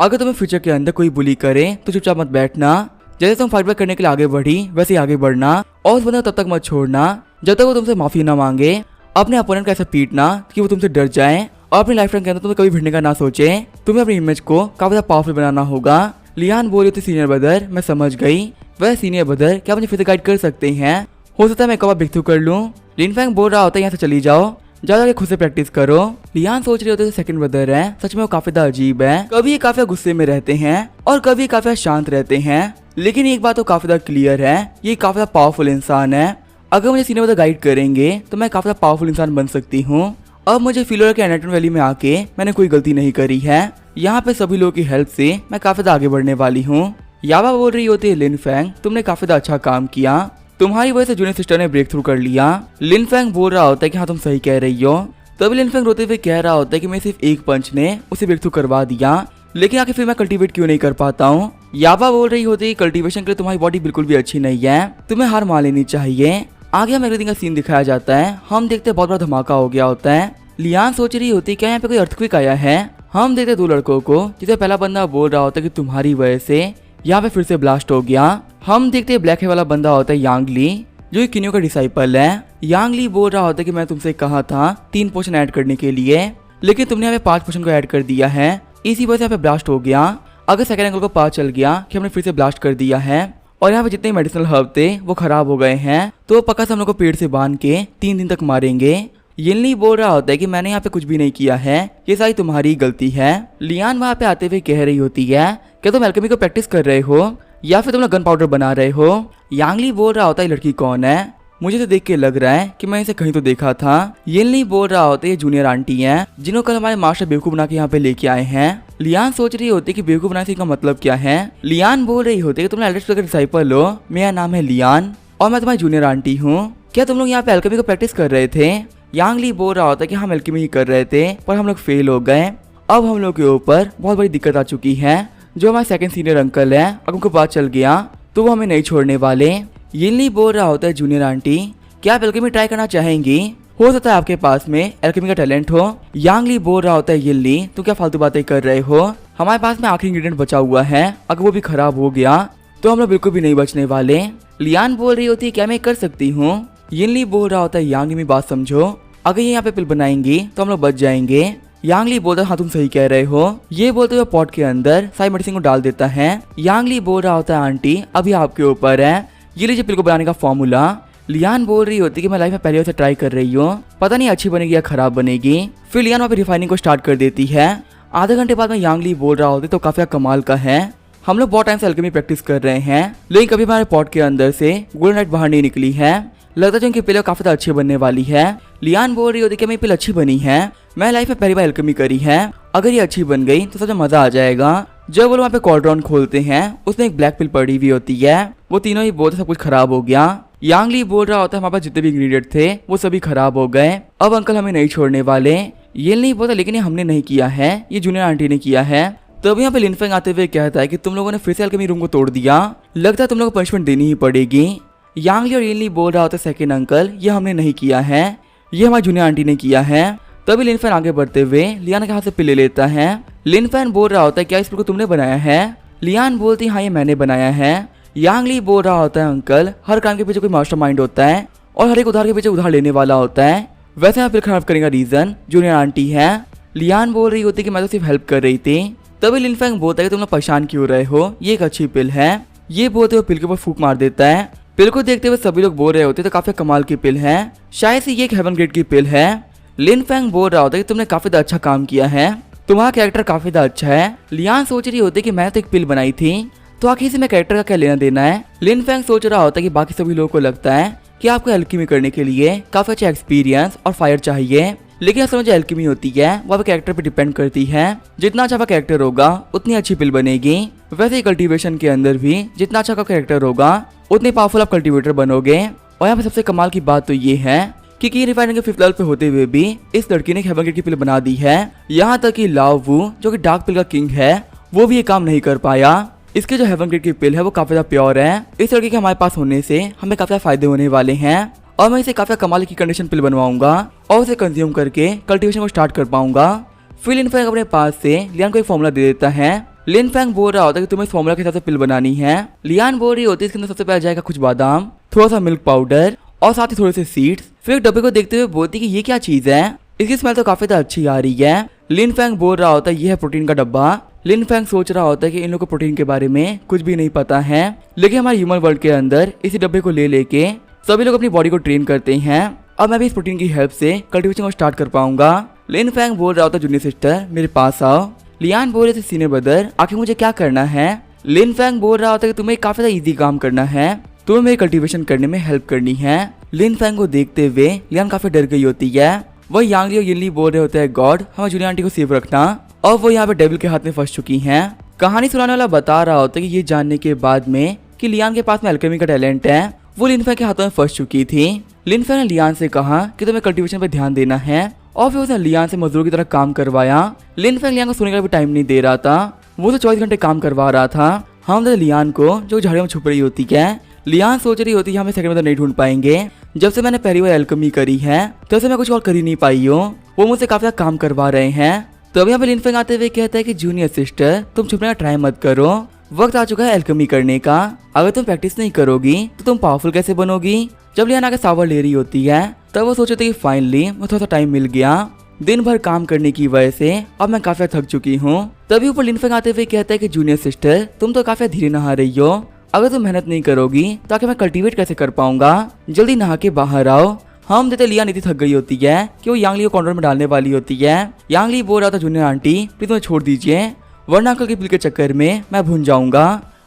अगर तुम्हें फ्यूचर के अंदर कोई बुली करे तो चुपचाप मत बैठना, जैसे तुम फाइट बैक करने के लिए आगे बढ़ी वैसे ही आगे बढ़ना और उस बंदे को तब तक मत छोड़ना जब तक वो तुमसे माफी ना मांगे। अपने अपोनेंट को ऐसा पीटना कि वो तुमसे डर जाए और अपनी लाइफ टाइम के अंदर तुम्हें कभी भिड़ने का ना सोचे। तुम्हें अपनी इमेज को काफी ज्यादा पावरफुल बनाना होगा। लियान बोली थी सीनियर ब्रदर मैं समझ गई, वह सीनियर ब्रदर क्या मुझे फिर से गाइड कर सकते हैं, हो सकता है मैं कब ब्रेक थ्रू कर लूँ। लिन फेंग बोल रहा होता है यहाँ से चली जाओ, ज्यादा खुद से प्रैक्टिस करो। लियान सोच रही होती है सेकंड ब्रदर है, सच में वो काफी ज्यादा अजीब है, कभी ये काफी गुस्से में रहते हैं और कभी काफी शांत रहते हैं, लेकिन एक बात तो काफी ज्यादा क्लियर है ये काफी ज्यादा पावरफुल इंसान है, अगर मुझे सीनियर ब्रदर गाइड करेंगे तो मैं काफी ज्यादा पावरफुल इंसान बन सकती हूँ। अब मुझे फील के एनाटॉमी वैली में आके मैंने कोई गलती नहीं करी है, यहाँ पे सभी लोगों की हेल्प से मैं काफी ज्यादा आगे बढ़ने वाली हूँ। याबा बोल रही होती है लिन फेंग तुमने काफी ज्यादा अच्छा काम किया, तुम्हारी वजह से जूनियर सिस्टर ने ब्रेक थ्रू कर लिया। लिन फेंग बोल रहा होता है कि हाँ तुम सही कह रही हो, तभी लिन फेंग रोते हुए कह रहा होता है कि मैं सिर्फ एक पंच ने उसे ब्रेक थ्रू करवा दिया, लेकिन आखिर फिर मैं कल्टीवेट क्यों नहीं कर पाता हूँ। याबा बोल रही होती है कल्टीवेशन के लिए तुम्हारी बॉडी बिल्कुल भी अच्छी नहीं है, तुम्हें हार मान लेनी चाहिए। आगे हमें एवरीथिंग का सीन दिखाया जाता है, हम देखते हैं बहुत बड़ा धमाका हो गया होता है। लियान सोच रही होती है क्या यहाँ पे कोई अर्थक्वेक आया है। हम देखते दो लड़कों को, जिसे पहला बंदा बोल रहा होता है कि तुम्हारी वजह से यहाँ पे फिर से ब्लास्ट हो गया। हम देखते ब्लैक है वाला बंदा होता है यांगली, जो कि किन्यो का डिसाइपल है। यांगली बोल रहा होता है कि मैं तुमसे कहा था 3 पोशन ऐड करने के लिए, लेकिन तुमने यहाँ पे 5 पोशन को ऐड कर दिया है, इसी वजह से यहाँ पे ब्लास्ट हो गया। अगर सेकंड एंगल को पता चल गया कि हमने फिर से ब्लास्ट कर दिया है और यहाँ पे जितने मेडिसिनल हर्ब थे वो खराब हो गए हैं, तो पक्का से हम लोग को पेड़ से बांध के 3 दिन तक मारेंगे। यिनली बोल रहा होता है कि मैंने यहाँ पे कुछ भी नहीं किया है, ये सारी तुम्हारी गलती है। लियान वहाँ पे आते हुए कह रही होती है क्या तुम एल्केमी को प्रैक्टिस कर रहे हो या फिर तुम लोग गन पाउडर बना रहे हो। यांगली बोल रहा होता है लड़की कौन है, मुझे तो देख के लग रहा है कि मैं इसे कहीं तो देखा था। येनली बोल रहा होता है ये जूनियर आंटी है जिन्हों कल हमारे मास्टर बेवकूफ बना के यहाँ पे लेके आए हैं। लियान सोच रही होती है कि बेवकूफ बनाने से इनका मतलब क्या है। लियान बोल रही होती है कि तुम एल्डर का डिसाइपल हो, मेरा नाम है लियान और मैं तुम्हारी जूनियर आंटी हूँ। क्या तुम लोग यहाँ पे एल्केमी को प्रैक्टिस कर रहे थे? यांग ली बोल रहा होता है कि हम एल्केमी ही कर रहे थे पर हम लोग फेल हो गए। अब हम लोग के ऊपर बहुत बड़ी दिक्कत आ चुकी है। जो हमारे सेकंड सीनियर अंकल है अगर उनको पता चल गया तो वो हमें नहीं छोड़ने वाले। येनली बोल रहा होता है जूनियर आंटी क्या आप एल्केमी ट्राई करना चाहेंगी? हो सकता है आपके पास में एल्केमी का टैलेंट हो। यांग ली बोल रहा होता है येनली तुम क्या फालतू बातें कर रहे हो, हमारे पास में आखिरी इंग्रेडिएंट बचा हुआ है, अगर वो भी खराब हो गया तो हम लोग बिल्कुल भी नहीं बचने वाले। लियान बोल रही होती है क्या मैं कर सकती हूँ? येनली बोल रहा होता है यांग ली बात समझो, अगर ये यहाँ पे पिल बनाएंगी तो हम लोग बच जाएंगे। यांग ली बोलता है हाँ तुम सही कह रहे हो। ये बोलते हुए पॉट के अंदर सारी मेडिसिन को डाल देता है। यांग ली बोल रहा होता है आंटी अभी आपके ऊपर है, ये लीजिए पिल को बनाने का फॉर्मूला। लियान बोल रही होती कि मैं लाइफ में पहले से ट्राई कर रही हूँ, पता नहीं अच्छी बनेगी या खराब बनेगी। फिर लियान वहाँ पे रिफाइनिंग को स्टार्ट कर देती है। आधे घंटे बाद में यांग ली बोल रहा होती तो काफी कमाल का है, हम लोग बहुत टाइम से एल्केमी प्रैक्टिस कर रहे हैं लेकिन कभी हमारे पॉट के अंदर से गोल्डन लाइट बाहर नहीं निकली है, लगता है जो इनकी पिल काफी ज्यादा अच्छी बनने वाली है। लियान बोल रही होती कि मेरी पिल अच्छी बनी है, मैं लाइफ में पहली बार एल्केमी करी है, अगर ये अच्छी बन गई तो सबसे मजा आ जाएगा। जब वो लोग वहाँ पे कॉल्ड्रॉन खोलते हैं उसमें एक ब्लैक पिल पड़ी हुई होती है, वो तीनों ही बोलते सब कुछ खराब हो गया। यांग ली बोल रहा होता है हमारे पास जितने भी इंग्रेडिएंट थे वो सभी खराब हो गए, अब अंकल हमें नहीं छोड़ने वाले। ये नहीं बोलता लेकिन ये हमने नहीं किया है, ये जूनियर आंटी ने किया है। तब यहाँ पे लिनफेंग आते हुए कहता है कि तुम लोगों ने फिर से एल्केमी रूम को तोड़ दिया, लगता है तुम लोगों को पनिशमेंट देनी ही पड़ेगी। यांग ली और येनली बोल रहा होता है सेकंड अंकल ये हमने नहीं किया है, ये हमारी जूनियर आंटी ने किया है। तभी लिनफैन आगे बढ़ते हुए लियान के हाथ से पिल ले लेता है। लिनफैन बोल रहा होता है क्या इस पिल को तुमने बनाया है? लियान बोलती हाँ ये मैंने बनाया है। यांग ली बोल रहा होता है अंकल हर काम के पीछे कोई मास्टरमाइंड होता है और हर एक उधार के पीछे उधार लेने वाला होता है, वैसे यहाँ पिल खराब करने का रीजन जूनियर आंटी है। लियान बोल रही होती कि मैं तो सिर्फ हेल्प कर रही थी। तभी लिनफैंग बोलता है कि तुम लोग परेशान क्यों रहे हो, ये एक अच्छी पिल है। ये बोलते हुए पिल के ऊपर फूक मार देता है। पिल को देखते हुए सभी लोग बोल रहे होते तो काफी कमाल की पिल है, शायद से ये एक हेवन ग्रेड की पिल है। लिनफैंग बोल रहा होता है कि तुमने काफी अच्छा काम किया है, तुम्हारा कैरेक्टर काफी अच्छा है। लियान सोच रही होती है कि मैं तो एक पिल बनाई थी तो आखिर से मैं कैरेक्टर का क्या लेना देना है। लिनफैंग सोच रहा होता है कि बाकी सभी लोगों को लगता है कि आपको एल्केमी करने के लिए काफी अच्छा एक्सपीरियंस और फायर चाहिए, लेकिन असल में जो एल्केमी होती है वो आपके कैरेक्टर पे डिपेंड करती है, जितना अच्छा आपका कैरेक्टर होगा उतनी अच्छी पिल बनेगी। वैसे ही कल्टीवेशन के अंदर भी जितना अच्छा आपका कैरेक्टर होगा उतने पावरफुल आप कल्टीवेटर बनोगे। और यहाँ पे सबसे कमाल की बात तो ये है कि की रिफाइनिंग के 5th लेवल पे होते हुए भी इस लड़की ने हेवन ग्रेड की पिल बना दी है। यहाँ तक कि लाओ वू जो कि डार्क पिल का किंग है वो भी ये काम नहीं कर पाया। इसके जो हेवन ग्रेड की पिल है वो काफी ज्यादा प्योर है, इस लड़की के हमारे पास होने से हमें काफी फायदे होने वाले हैं और मैं इसे काफी कमाल की कंडीशन पिल बनवाऊंगा और उसे कंज्यूम करके कल्टीवेशन को स्टार्ट कर पाऊंगा। फिर लिनफैंग अपने पास से लियान को एक फॉर्मूला दे देता है। लिनफैंग बोल रहा होता है कि तुम्हें इस फॉर्मूला के हिसाब से पिल बनानी है। लियान बोल रही होती है इसके अंदर सबसे पहले जाएगा कुछ बादाम, थोड़ा सा मिल्क पाउडर और साथ ही थोड़े से सीड्स। फिर डब्बे को देखते हुए बोलती कि ये क्या चीज है, इसकी स्मेल तो काफी अच्छी आ रही है। लिनफैंग बोल रहा होता है ये है प्रोटीन का डब्बा। लिनफैंग सोच रहा होता है कि इन लोगों को प्रोटीन के बारे में कुछ भी नहीं पता है, लेकिन हमारे ह्यूमन वर्ल्ड के अंदर इसी डब्बे को ले लेके सभी लोग अपनी बॉडी को ट्रेन करते हैं। अब मैं भी इस प्रोटीन की हेल्प से कल्टीवेशन को स्टार्ट कर पाऊंगा। लिनफैंग बोल रहा होता है जूनियर सिस्टर मेरे पास आओ। लियान बोल रहे थे सीनियर ब्रदर आखिर मुझे क्या करना है? लिनफैंग बोल रहा होता है कि तुम्हें काफी ज्यादा इजी काम करना है, तुम्हें मेरी कल्टीवेशन करने में हेल्प करनी है। लिनफैंग को देखते हुए लियान काफी डर गई होती है। वह यांग ली और येनली बोल रहे होते हैं गॉड हमें जूनियर आंटी को सेफ रखना, और वो यहाँ पे डेविल के हाथ में फंस चुकी हैं। कहानी सुनाने वाला बता रहा होता है कि ये जानने के बाद में कि लियान के पास में एल्केमी का टैलेंट है वो लिनफैंग के हाथों में फंस चुकी थी। लिनफैंग ने लियान से कहा कि तुम्हें कल्टीवेशन पे ध्यान देना है और फिर उसने लियान से मजदूर की तरह काम करवाया। लिनफैंग लियान को सोने का भी टाइम नहीं दे रहा था, वो तो 24 घंटे काम करवा रहा था। हम तो लियान को जो झाड़ियों में छुप रही होती है। लियान सोच रही होती है हमें सेकंड में तो नहीं ढूंढ पाएंगे, जब से मैंने पहली बार एल्केमी करी है तब से मैं कुछ और कर ही नहीं पाई हूँ, वो मुझसे काफी काम करवा रहे हैं। तब यहाँ पे लिनफैंग आते हुए कहता है कि जूनियर सिस्टर तुम छुपने का ट्राई मत करो, वक्त आ चुका है एल्केमी करने का, अगर तुम प्रैक्टिस नहीं करोगी तो तुम पावरफुल कैसे बनोगी? जब लियान आगे सावर ले रही होती है तब वो सोचते कि फाइनली मुझे थोड़ा सा टाइम मिल गया, दिन भर काम करने की वजह से अब मैं काफी थक चुकी हूँ। तभी ऊपर लिनफैंग आते हुए कहता है कि जूनियर सिस्टर तुम तो काफी धीरे नहा रही हो, अगर तुम मेहनत नहीं करोगी तो आखिर मैं कल्टीवेट कैसे कर पाऊंगा, जल्दी नहा के बाहर आओ। हम देते लियान इतनी थक गई होती है कि वो यांग ली को कॉर्नर में डालने वाली होती है। यांग ली बोल रहा था जूनियर आंटी प्लीज तुम्हें छोड़ दीजिए वरना अंकल की पिल के चक्कर में मैं भून जाऊंगा।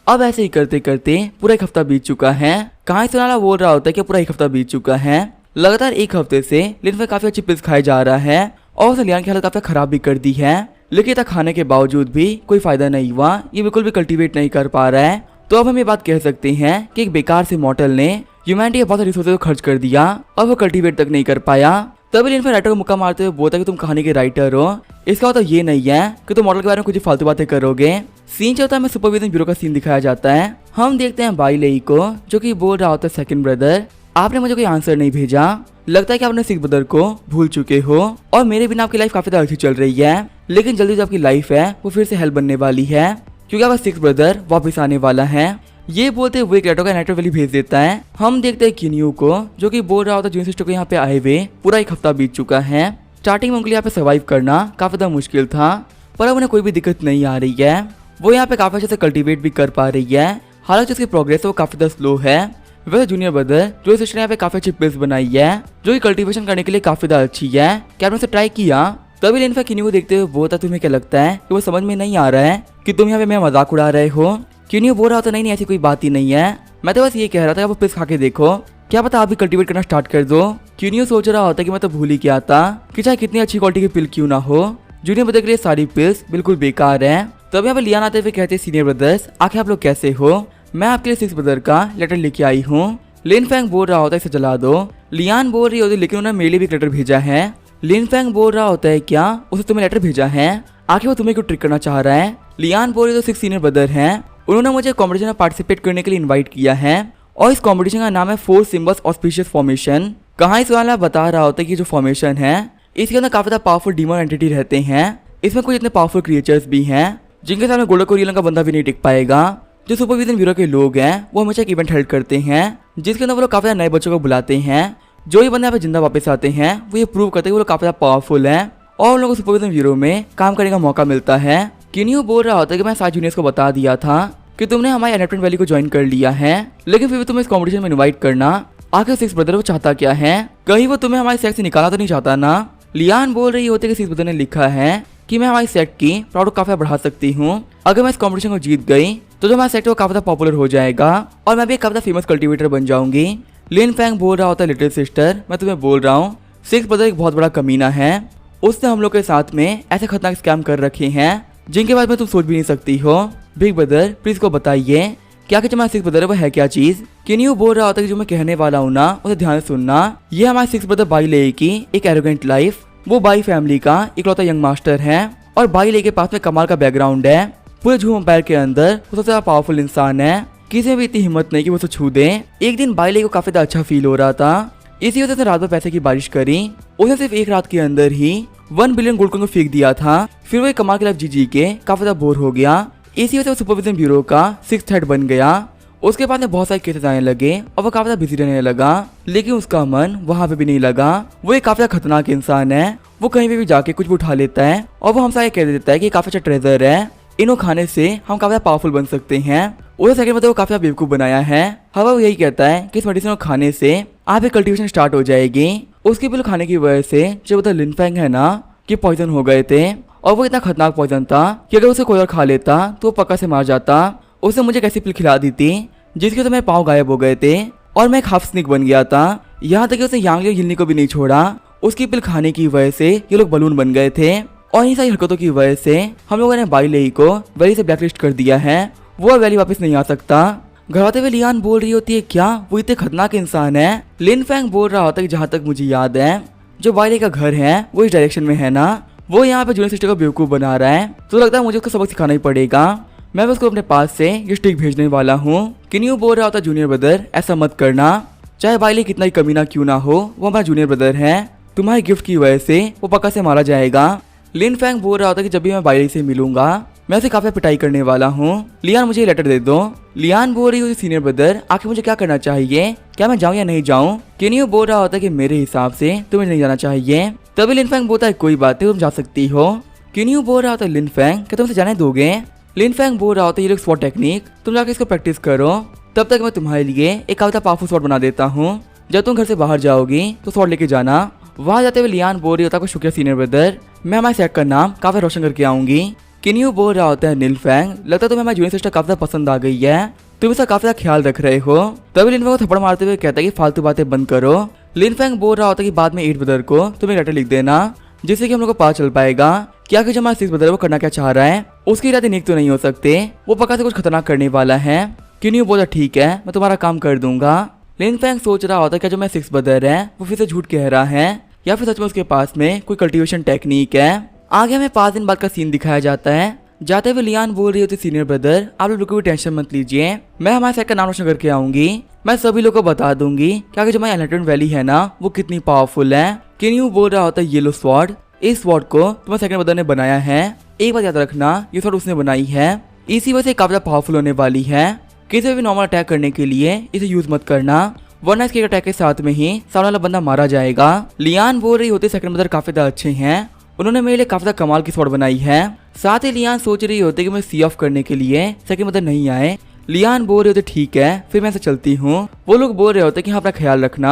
अब ऐसे ही करते करते पूरा एक हफ्ता बीत चुका है। कहानी सुनाना बोल रहा होता है कि पूरा एक हफ्ता बीत चुका है। लगातार एक हफ्ते से लिन काफी अच्छी पिल्स खाए जा रहा है और उसे लियान की हालत काफी खराब भी कर दी है, लेकिन इतना खाने के बावजूद भी कोई फायदा नहीं हुआ। ये बिल्कुल भी कल्टीवेट नहीं कर पा रहा है। तो अब हम ये बात कह सकते हैं कि एक बेकार से मॉडल ने ह्यूमैनिटी के बहुत सारे रिसोर्सेज को खर्च कर दिया और वो कल्टीवेट तक नहीं कर पाया। तभी लिन राइटर को मुक्का मारते हुए बोलता है कि तुम कहानी के राइटर हो, इसका मतलब ये नहीं है कि तुम मॉडल के बारे में कुछ फालतू बातें करोगे। सीन चलता है, सुपरविजन ब्यूरो का सीन दिखाया जाता है। हम देखते हैं बाई लेई को जो कि बोल रहा होता है सेकंड ब्रदर, आपने मुझे कोई आंसर नहीं भेजा, लगता है कि आपने सिक्स ब्रदर को भूल चुके हो और मेरे बिना आपकी लाइफ काफी अच्छी चल रही है, लेकिन जल्दी जो आपकी लाइफ है वो फिर से हेल्प बनने वाली है क्योंकि आपका सिक्स ब्रदर वापस आने वाला है। ये बोलते हुए क्रेटो का नेटवर्क वैली भेज देता है। हम देखते हैं किन्यू को जो कि बोल रहा होता है जून सिस्टर को यहाँ पे आए हुए पूरा एक हफ्ता बीत चुका है। स्टार्टिंग में उनके लिए यहाँ पे सर्वाइव करना काफी ज्यादा मुश्किल था, पर अब उन्हें कोई भी दिक्कत नहीं आ रही है। वो यहाँ पे काफी अच्छे से कल्टीवेट भी कर पा रही है, हालांकि उसकी प्रोग्रेस वो काफी ज्यादा स्लो है। वैसे जूनियर ब्रदर जो सिस्टर ने यहाँ पे काफी अच्छी पिल्स बनाई है जो कि कल्टीवेशन करने के लिए काफी ज्यादा अच्छी है। क्या आपने उसे ट्राई किया? तभी लिनफा किन्यू को देखते हुए बोलता तुम्हें क्या लगता है कि वो समझ में नहीं आ रहा है कि तुम यहाँ पे मेरा मजाक उड़ा रहे हो? किन्यू बोल रहा था नहीं ऐसी कोई बात ही नहीं है, मैं तो बस ये कह रहा था वो पिल्स खा के देखो, क्या पता आप भी कल्टीवेट करना स्टार्ट कर दो। किन्यू सोच रहा होता कि मैं तो भूल ही गया था कि चाहे कितनी अच्छी क्वालिटी की पिल क्यों ना हो, जूनियर ब्रदर के लिए सारी पिल्स बिल्कुल बेकार है। तब यहाँ पे लियान आते हुए कहते सीनियर ब्रदर्स आखिर आप लोग कैसे हो, मैं आपके लिए सिक्स ब्रदर का लेटर लेके आई हूँ। लिन फैंग बोल रहा होता है इसे जला दो। लियान बोल रही होती लेकिन उन्होंने मेरे लिए भी एक लेटर भेजा है। लिन फैंग बोल रहा होता है क्या उसे तुम्हें लेटर भेजा है, आखिर वो तुम्हें क्यों ट्रिक करना चाह रहा है? लियान बोल रही तो सिक्स सीनियर ब्रदर हैं, उन्होंने मुझे कॉम्पिटिशन में पार्टिसिपेट करने के लिए इनवाइट किया है और इस कॉम्पिटिशन का नाम है 4 सिम्बल्स ऑस्पिशियस फॉर्मेशन। कहाँ इस वाला बता रहा होता है कि जो फॉर्मेशन है इसके अंदर काफी ज्यादा पावरफुल डीमन एंटिटी रहते हैं। इसमें कुछ इतने पावरफुल क्रिएचर्स भी हैं जिनके सामने गोल्डन कोरियन का बंदा भी नहीं टिक पाएगा। जो सुपरविजन ब्यूरो के लोग हैं वो हमेशा एक इवेंट हेल्ड करते हैं जिसके अंदर वो लोग काफी ज्यादा नए बच्चों को बुलाते हैं। जो ये बंदे यहाँ पे जिंदा वापस आते हैं वो ये प्रूव करते हैं वो लोग काफी ज्यादा पावरफुल है और उन लोगों को सुपरविजन ब्यूरो में काम करने का मौका मिलता है। किन्यू बोल रहा होता है कि मैं सारे जूनियर्स को बता दिया था कि तुमने हमारे एनएपटेंट वैली को ज्वाइन कर लिया है, लेकिन फिर भी तुम्हें इस कॉम्पिटिशन में इनवाइट करना, आखिर सिक्स ब्रदर वो चाहता क्या है? कहीं वो तुम्हें हमारे सेक्ट से निकाला तो नहीं चाहता ना? लियान बोल रही होती है कि सिक्स ब्रदर ने लिखा है कि मैं हमारी सेक्ट की प्राउड काफी बढ़ा सकती हूँ, अगर मैं इस कॉम्पिटिशन को जीत गई तो जो हमारा सेक्ट वो काफी पॉपुलर हो जाएगा और मैं भी एक काफी फेमस कल्टीवेटर बन जाऊंगी। लिन फैंग बोल रहा होता है लिटिल सिस्टर मैं तुम्हें बोल रहा हूँ सिक्स ब्रदर एक बहुत बड़ा कमीना है, उसने हम लोग के साथ में ऐसे खतरनाक स्कैम कर रखे हैं जिनके बारे में तुम सोच भी नहीं सकती हो। बिग ब्रदर प्लीज को बताइए क्या कि जो हमारा सिक्स ब्रदर है वो है क्या चीज? किन्यू बोल रहा होता है कि जो मैं कहने वाला हूँ ना उसे ध्यान से सुनना। ये हमारे सिक्स ब्रदर बाई ले की एक एरोगेंट लाइफ, वो बाई फैमिली का इकलौता यंग मास्टर है और बाई ले के पास में कमाल का बैकग्राउंड है। पूरे झूम एम्पायर के अंदर वो सबसे ज्यादा पावरफुल इंसान है, किसी में भी इतनी हिम्मत नहीं कि वो उसे छू दे। एक दिन बाई ले को काफी ज्यादा अच्छा फील हो रहा था, इसी वजह से रात भर पैसे की बारिश करी। उसने सिर्फ एक रात के अंदर ही 1 बिलियन गोल्ड कॉइन को फेंक दिया था। फिर वो एक कमाल की लाइफ जी के काफी ज्यादा बोर हो गया, इसी वजह से वो सुपरविजन ब्यूरो का 6th हेड बन गया। उसके बाद में बहुत सारे केसेस आने लगे और वो काफी ज्यादा बिजी रहने लगा, लेकिन उसका मन वहाँ पे भी नहीं लगा। वो एक काफी खतरनाक इंसान है, वो कहीं पे भी जाके कुछ भी उठा लेता है और वो हमसे कह देता है कि काफी अच्छा ट्रेजर है, इनको खाने से हम काफी पावरफुल बन सकते हैं। उसे सेकंड मतलब वो काफी बेवकूफ बनाया है। हवा वो यही कहता है कि इस मेडिसिन को खाने से आप एक कल्टीवेशन स्टार्ट हो जाएगी। उसके बिल खाने की वजह से जो मतलब लिनफैंग है ना कि पॉइजन हो गए थे और वो इतना खतरनाक पॉइजन था कि अगर उसे कोई और खा लेता तो वो पक्का से मार जाता। उसने मुझे कैसी पिल खिला दी थी जिसके तो मेरे पाँव गायब हो गए थे और मैं एक हाफ स्निक बन गया था। यहाँ तक कि उसने यांगली हिलने को भी नहीं छोड़ा। उसकी पिल खाने की वजह से ये लोग बलून बन गए थे और इन सारी हरकतों की वजह से हम लोगों ने बाई लेई को वैली से ब्लैकलिस्ट कर दिया है, वो वैली वापस नहीं आ सकता। घर आते हुए लियान बोल रही होती है क्या वो इतने खतरनाक इंसान है? लिन फैंग बोल रहा होता है कि जहाँ तक मुझे याद है जो बाई लेई का घर है वो इस डायरेक्शन में है ना, वो यहाँ पे जूनियर सिस्टर को बेवकूफ बना रहा है, तो लगता है मुझे उसको सबक सिखाना ही पड़ेगा। मैं उसको अपने पास से ये स्टिक भेजने वाला हूँ। किन्यू बोल रहा होता जूनियर ब्रदर ऐसा मत करना, चाहे बाई लेई कितना ही कमीना क्यों ना हो वो हमारा जूनियर ब्रदर है, तुम्हारे गिफ्ट की वजह से वो पक्का से मारा जाएगा। लिन फैंग बोल रहा होता कि जब भी मैं बाई लेई से मिलूंगा मैं उसे काफी पिटाई करने वाला हूँ, लियान मुझे लेटर दे दो। लियान बोल रही होती सीनियर ब्रदर आखिर मुझे क्या करना चाहिए, क्या मैं जाऊँ या नहीं जाऊँ? किन्यू बोल रहा होता कि मेरे हिसाब से तुम्हें नहीं जाना चाहिए। तभी लिन फैंग बोलता है कोई बात नहीं तुम जा सकती हो। किन्यू बोल रहा होता है लिन फैंग क्या तुम उसे जाने दोगे? लिन फैंग बोल रहा होता है ये लोग स्वॉट टेक्निक तुम जाके इसको प्रैक्टिस करो, तब तक मैं तुम्हारे लिए एक काफी पावरफुल स्वॉट बना देता हूँ, जब तुम घर से बाहर जाओगी तो स्वॉट लेके जाना। वहाँ जाते हुए लियान बोल रही होता है शुक्रिया सीनियर ब्रदर, मैं हमारे सेट का नाम काफी रोशन करके आऊंगी। किन्यू बोल रहा होता है लिनफेंग, लगता है तुम्हें हमारी जूनियर सिस्टर काफी ज्यादा पसंद आ गई है, तुम इसका काफी ज्यादा ख्याल रख रहे हो। तभी लिनफेंग को थप्पड़ मारते हुए कहता है कि फालतू बातें बंद करो। लिनफेंग बोल रहा होता है कि बाद में 8 ब्रदर को तुम एक लेटर लिख देना, जिससे कि हम लोग को पता चल पाएगा कि आखिर जो हमारा 6 ब्रदर वो करना क्या चाह रहा है। उसके इरादे नेक तो नहीं हो सकते, वो पक्का से कुछ खतरनाक करने वाला है। किन्यू बोला ठीक है, मैं तुम्हारा काम कर दूंगा। लिनफेंग सोच रहा होता है कि जो मैं 6 ब्रदर है वो फिर से झूठ कह रहा है या फिर सच में उसके पास में कोई कल्टीवेशन टेक्निक है। आगे हमें 5 दिन बाद का सीन दिखाया जाता है। जाते हुए लियान बोल रही होती सीनियर ब्रदर, आप लोग बिल्कुल भी टेंशन मत लीजिए, मैं हमारे सेट का नाम रोशन करके आऊंगी, मैं सभी लोगों को बता दूंगी कि आगे जो हमारी एनलाइटमेंट वैली है ना वो कितनी पावरफुल है। किन्यू बोल रहा होता है येलो स्वॉर्ड, इस स्वॉर्ड को तुम्हारे सेकंड ब्रदर ने बनाया है, एक बात याद रखना ये स्वॉर्ड उसने बनाई है, इसी वजह से काफी ज्यादा पावरफुल होने वाली है। किसी भी नॉर्मल अटैक करने के लिए इसे यूज मत करना, वरना इसके अटैक के साथ में ही सामने वाला बंदा मारा जाएगा। लियान बोल रही होती सेकंड ब्रदर काफी ज्यादा अच्छे हैं, उन्होंने मेरे लिए काफी ज्यादा कमाल की स्वॉर्ड बनाई है। साथ ही लियान सोच रही होती कि मैं सी ऑफ करने के लिए सेकंड ब्रदर नहीं आए। लियान बोल रहे होते ठीक है फिर मैं ऐसे चलती हूँ। वो लोग बोल रहे होते कि हाँ अपना ख्याल रखना।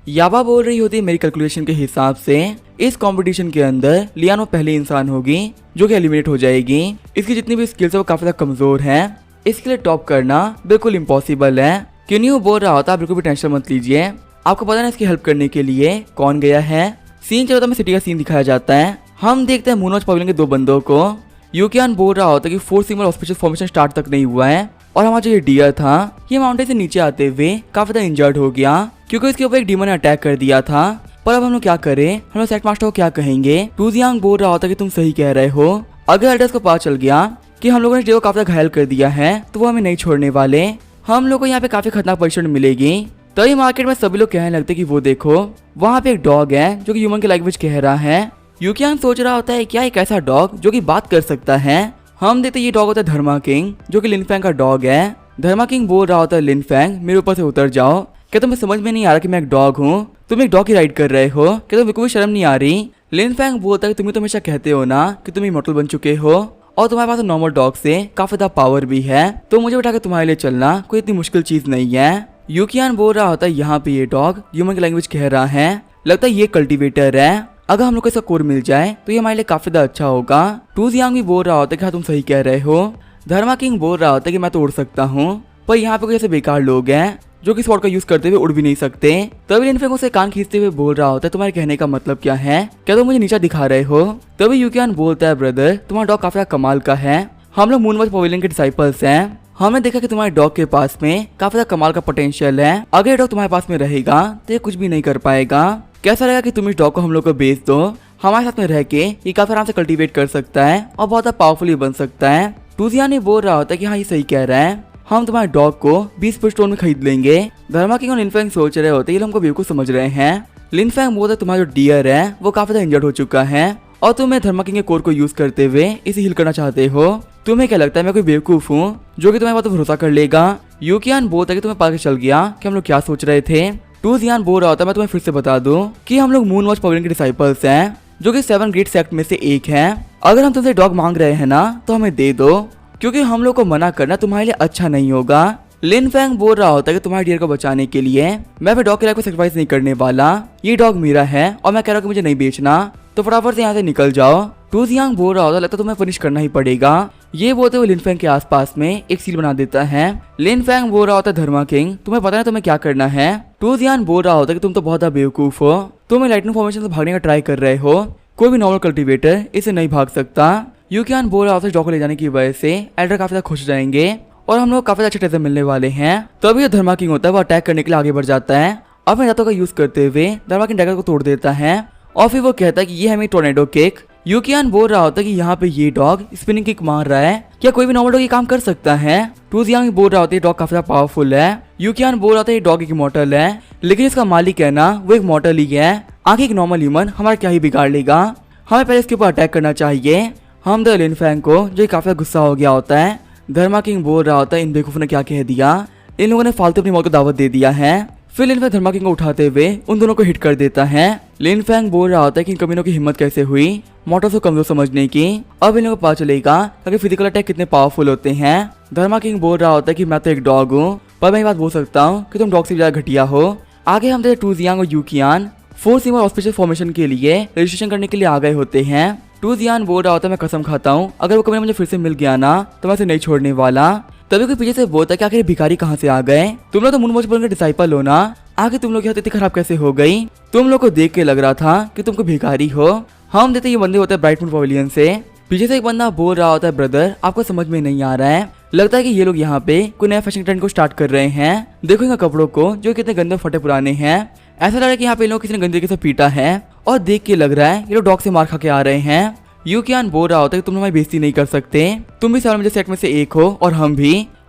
याबा बोल रही होती मेरी कैलकुलेशन के हिसाब से इस कंपटीशन के अंदर लियान वो पहली इंसान होगी जो कि एलिमिनेट हो जाएगी। इसकी जितनी भी स्किल्स है वो काफी ज्यादा कमजोर है, इसके लिए टॉप करना बिल्कुल इम्पॉसिबल है। किन्यू बोल रहा होता बिल्कुल भी टेंशन मत लीजिए, आपको पता है इसकी हेल्प करने के लिए कौन गया है। सीन चलता में सिटी का सीन दिखाया जाता है। हम देखते हैं मूनवॉच पवेलियन के 2 बंदों को। यूकियान बोल रहा होता है कि 4 सिग्मा ऑस्पिशियस फॉर्मेशन स्टार्ट तक नहीं हुआ है और हमारा जो ये डियर था ये माउंटेन से नीचे आते हुए काफी ज्यादा इंजर्ड हो गया क्योंकि इसके ऊपर एक डीमन ने अटैक कर दिया था। पर अब हम लोग क्या करें, हम लोग सेट मास्टर को क्या कहेंगे। टूजियांग बोल रहा होता है कि तुम सही कह रहे हो, अगर एल्डर्स को पता चल गया कि हम लोगों ने डियर को काफी घायल कर दिया है तो वो हमें नहीं छोड़ने वाले, हम लोग को यहाँ पे काफी खतरनाक पोजीशन मिलेगी। तभी मार्केट में सभी लोग कहने लगते कि वो देखो वहाँ पे एक डॉग है जो कि ह्यूमन की लैंग्वेज कह रहा है। यूकियान सोच रहा होता है क्या एक ऐसा डॉग जो कि बात कर सकता है। हम देखते ये डॉग होता है धर्मा किंग जो कि लिनफेंग का डॉग है। धर्मा किंग बोल रहा होता है लिनफेंग मेरे ऊपर से उतर जाओ, क्या तुम्हें समझ में नहीं आ रहा कि मैं एक डॉग हूँ, तुम एक डॉग की राइड कर रहे हो, क्या तुम्हें कोई शर्म नहीं आ रही। लिनफेंग बोलता है कि तुम्हें तो हमेशा कहते हो ना कि तुम इमॉर्टल बन चुके हो और तुम्हारे पास नॉर्मल डॉग से काफी ज्यादा पावर भी है, तो मुझे उठा के तुम्हारे लिए चलना कोई इतनी मुश्किल चीज नहीं है। यूकियान बोल रहा होता है यहाँ पे ये डॉग ह्यूमन की लैंग्वेज कह रहा है, लगता है ये कल्टीवेटर है, अगर हम लोग को इसका कोर मिल जाए तो ये हमारे लिए काफी ज्यादा अच्छा होगा। टूजियांग भी बोल रहा होता है कि हाँ तुम सही कह रहे हो। धर्मा किंग बोल रहा होता है कि मैं तो उड़ सकता हूँ, पर यहाँ पे कोई ऐसे बेकार लोग हैं जो कि स्वॉर्ड का यूज करते हुए उड़ भी नहीं सकते। तभी लिनफेंग उसे कान खींचते हुए बोल रहा होता है तुम्हारे कहने का मतलब क्या है, क्या तुम मुझे नीचा दिखा रहे हो। तभी यूकियान बोलता है ब्रदर तुम्हारा डॉग काफी कमाल का है, हम लोग मूनवॉच पवेलियन के डिसाइपल्स हैं, हमने देखा कि तुम्हारे डॉग के पास में काफी ज्यादा कमाल का पोटेंशियल है, अगर ये डॉग तुम्हारे पास में रहेगा तो ये कुछ भी नहीं कर पाएगा। कैसा रहेगा कि तुम इस डॉग को हम लोग को बेच दो, हमारे साथ में रह के ये काफी आराम से कल्टीवेट कर सकता है और बहुत ज्यादा पावरफुल बन सकता है। टूजियान ने बोल रहा होता है कि हाँ ये सही कह रहा है, हम तुम्हारे डॉग को 20 स्टोन में खरीद लेंगे। धर्मा किंग और लिनफेंग सोच रहे होते ये हमको बेवकूफ समझ रहे हैं। लिनफेंग बोलता है तुम्हारा जो डियर है वो काफी ज्यादा इंजर्ड हो चुका है और तुम्हें धर्मा किंग के कोर को यूज करते हुए इसे हील करना चाहते हो, तुम्हें क्या लगता है मैं कोई बेवकूफ हूँ जो कि तुम्हारे बात भरोसा कर लेगा। यूकियान बोलता है कि तुम्हें पता चल गया कि हम लोग क्या सोच रहे थे। टूजियान बोल रहा होता है मैं तुम्हें फिर से बता दूं कि हम लोग मूनवॉच पवेलियन के डिसाइपल्स हैं जो कि 7 ग्रेट सेक्ट में से एक है, अगर हम तुमसे डॉग मांग रहे हैं ना तो हमें दे दो क्योंकि हम लोग को मना करना तुम्हारे लिए अच्छा नहीं होगा। लिनफेंग बोल रहा होता है कि तुम्हारे डियर को बचाने के लिए मैं अपने डॉग की लाइफ को सेक्रीफाइस नहीं करने वाला, ये डॉग मेरा है और मैं कह रहा हूँ कि मुझे नहीं बेचना, तो फटाफट से यहाँ से निकल जाओ। टूजियांग बोल रहा होता है लगता तुम्हें पनिश करना ही पड़ेगा, ये बोलते हुए लिनफेंग के आसपास में एक सील बना देता है। लिनफेंग बोल रहा होता है धर्मा किंग तुम्हें पता है तुम्हें क्या करना है। टूजियान बोल रहा होता है कि तुम तो बहुत बेवकूफ हो, तुम लाइटनिंग फॉर्मेशन से भागने का ट्राई कर रहे हो, कोई भी नॉर्मल कल्टीवेटर इसे नहीं भाग सकता। यूकियान बोल रहा होता है डॉग को ले जाने की वजह से एल्डर काफी ज्यादा खुश हो जाएंगे और हम लोग काफी अच्छे ट्रेजर मिलने वाले हैं। तभी जो धर्मा किंग होता है वो अटैक करने के लिए आगे बढ़ जाता है, अपने दांतों का यूज करते हुए धर्मा किंग डैगर को तोड़ देता है और फिर वो कहता है कि ये हमें टोर्नेडो किक। यूकियान बोल रहा होता है कि यहाँ पे ये डॉग स्पिनिंग किक मार रहा है, क्या कोई भी नॉर्मल डॉग ये काम कर सकता है। टूजियांग बोल रहा होता है डॉग काफी ज्यादा पावरफुल है। यूकियान बोल रहा था ये डॉग एक इमॉर्टल है, लेकिन इसका मालिक है ना वो एक मॉर्टल ही है, आखिर एक नॉर्मल ह्यूमन हमारा क्या ही बिगाड़ लेगा, हमें पहले इसके ऊपर अटैक करना चाहिए। हम द लिनफेंग को जो काफी गुस्सा हो गया होता है, धर्मा किंग बोल रहा होता है इन बेवकूफ ने क्या कह दिया, इन लोगों ने फालतू अपनी मौत को दावत दे दिया है। फिर लिनफेंग धर्मा किंग को उठाते हुए उन दोनों को हिट कर देता है। लिनफेंग बोल रहा होता है कि इन कमीनों की हिम्मत कैसे हुई मॉर्टल्स को कमजोर समझने की, अब इन लोगों को पता चलेगा कि फिजिकल अटैक कितने पावरफुल होते हैं। धर्मा किंग बोल रहा होता है कि मैं तो एक डॉग हूँ, पर मैं ये बात बोल सकता हूँ कि तुम डॉग से ज्यादा घटिया हो। आगे हम टूजियांग और यूकियान 4 सिग्मा ऑस्पिशियस फॉर्मेशन के लिए रजिस्ट्रेशन करने के लिए आ गए होते हैं। टू जियान बोल रहा होता है मैं कसम खाता हूँ अगर वो कमरे मुझे फिर से मिल गया ना तो मैं उसे नहीं छोड़ने वाला। तभी कोई पीछे से बोलता है कि आखिर भिखारी कहाँ से आ गए, तुम लोग तो मुनमोच बोल के डिसाइपल हो ना, आखिर तुम लोग की हालत इतनी खराब कैसे हो गई, तुम लोग को देख के लग रहा था कि तुमको भिखारी हो। हम देते ये बंदे होते हैं ब्राइटमून पवेलियन से। पीछे से एक बंदा बोल रहा होता है ब्रदर आपको समझ में नहीं आ रहा है, लगता है कि ये लोग यहाँ पे कोई नया फैशन ट्रेंड को स्टार्ट कर रहे हैं, देखो इनका कपड़ों को जो कितने गंदे फटे पुराने हैं, ऐसा लग रहा है कि यहाँ पे इन लोग किसी ने गंदे तरीके से पीटा है और देख के लग रहा है ये लोग डॉग से मार खा के आ रहे हैं। यूकियान बोल रहा होता है कि तुम हमारी बेइज्जती नहीं कर सकते, तुम भी सारे मुझे सेट में से एक हो और हम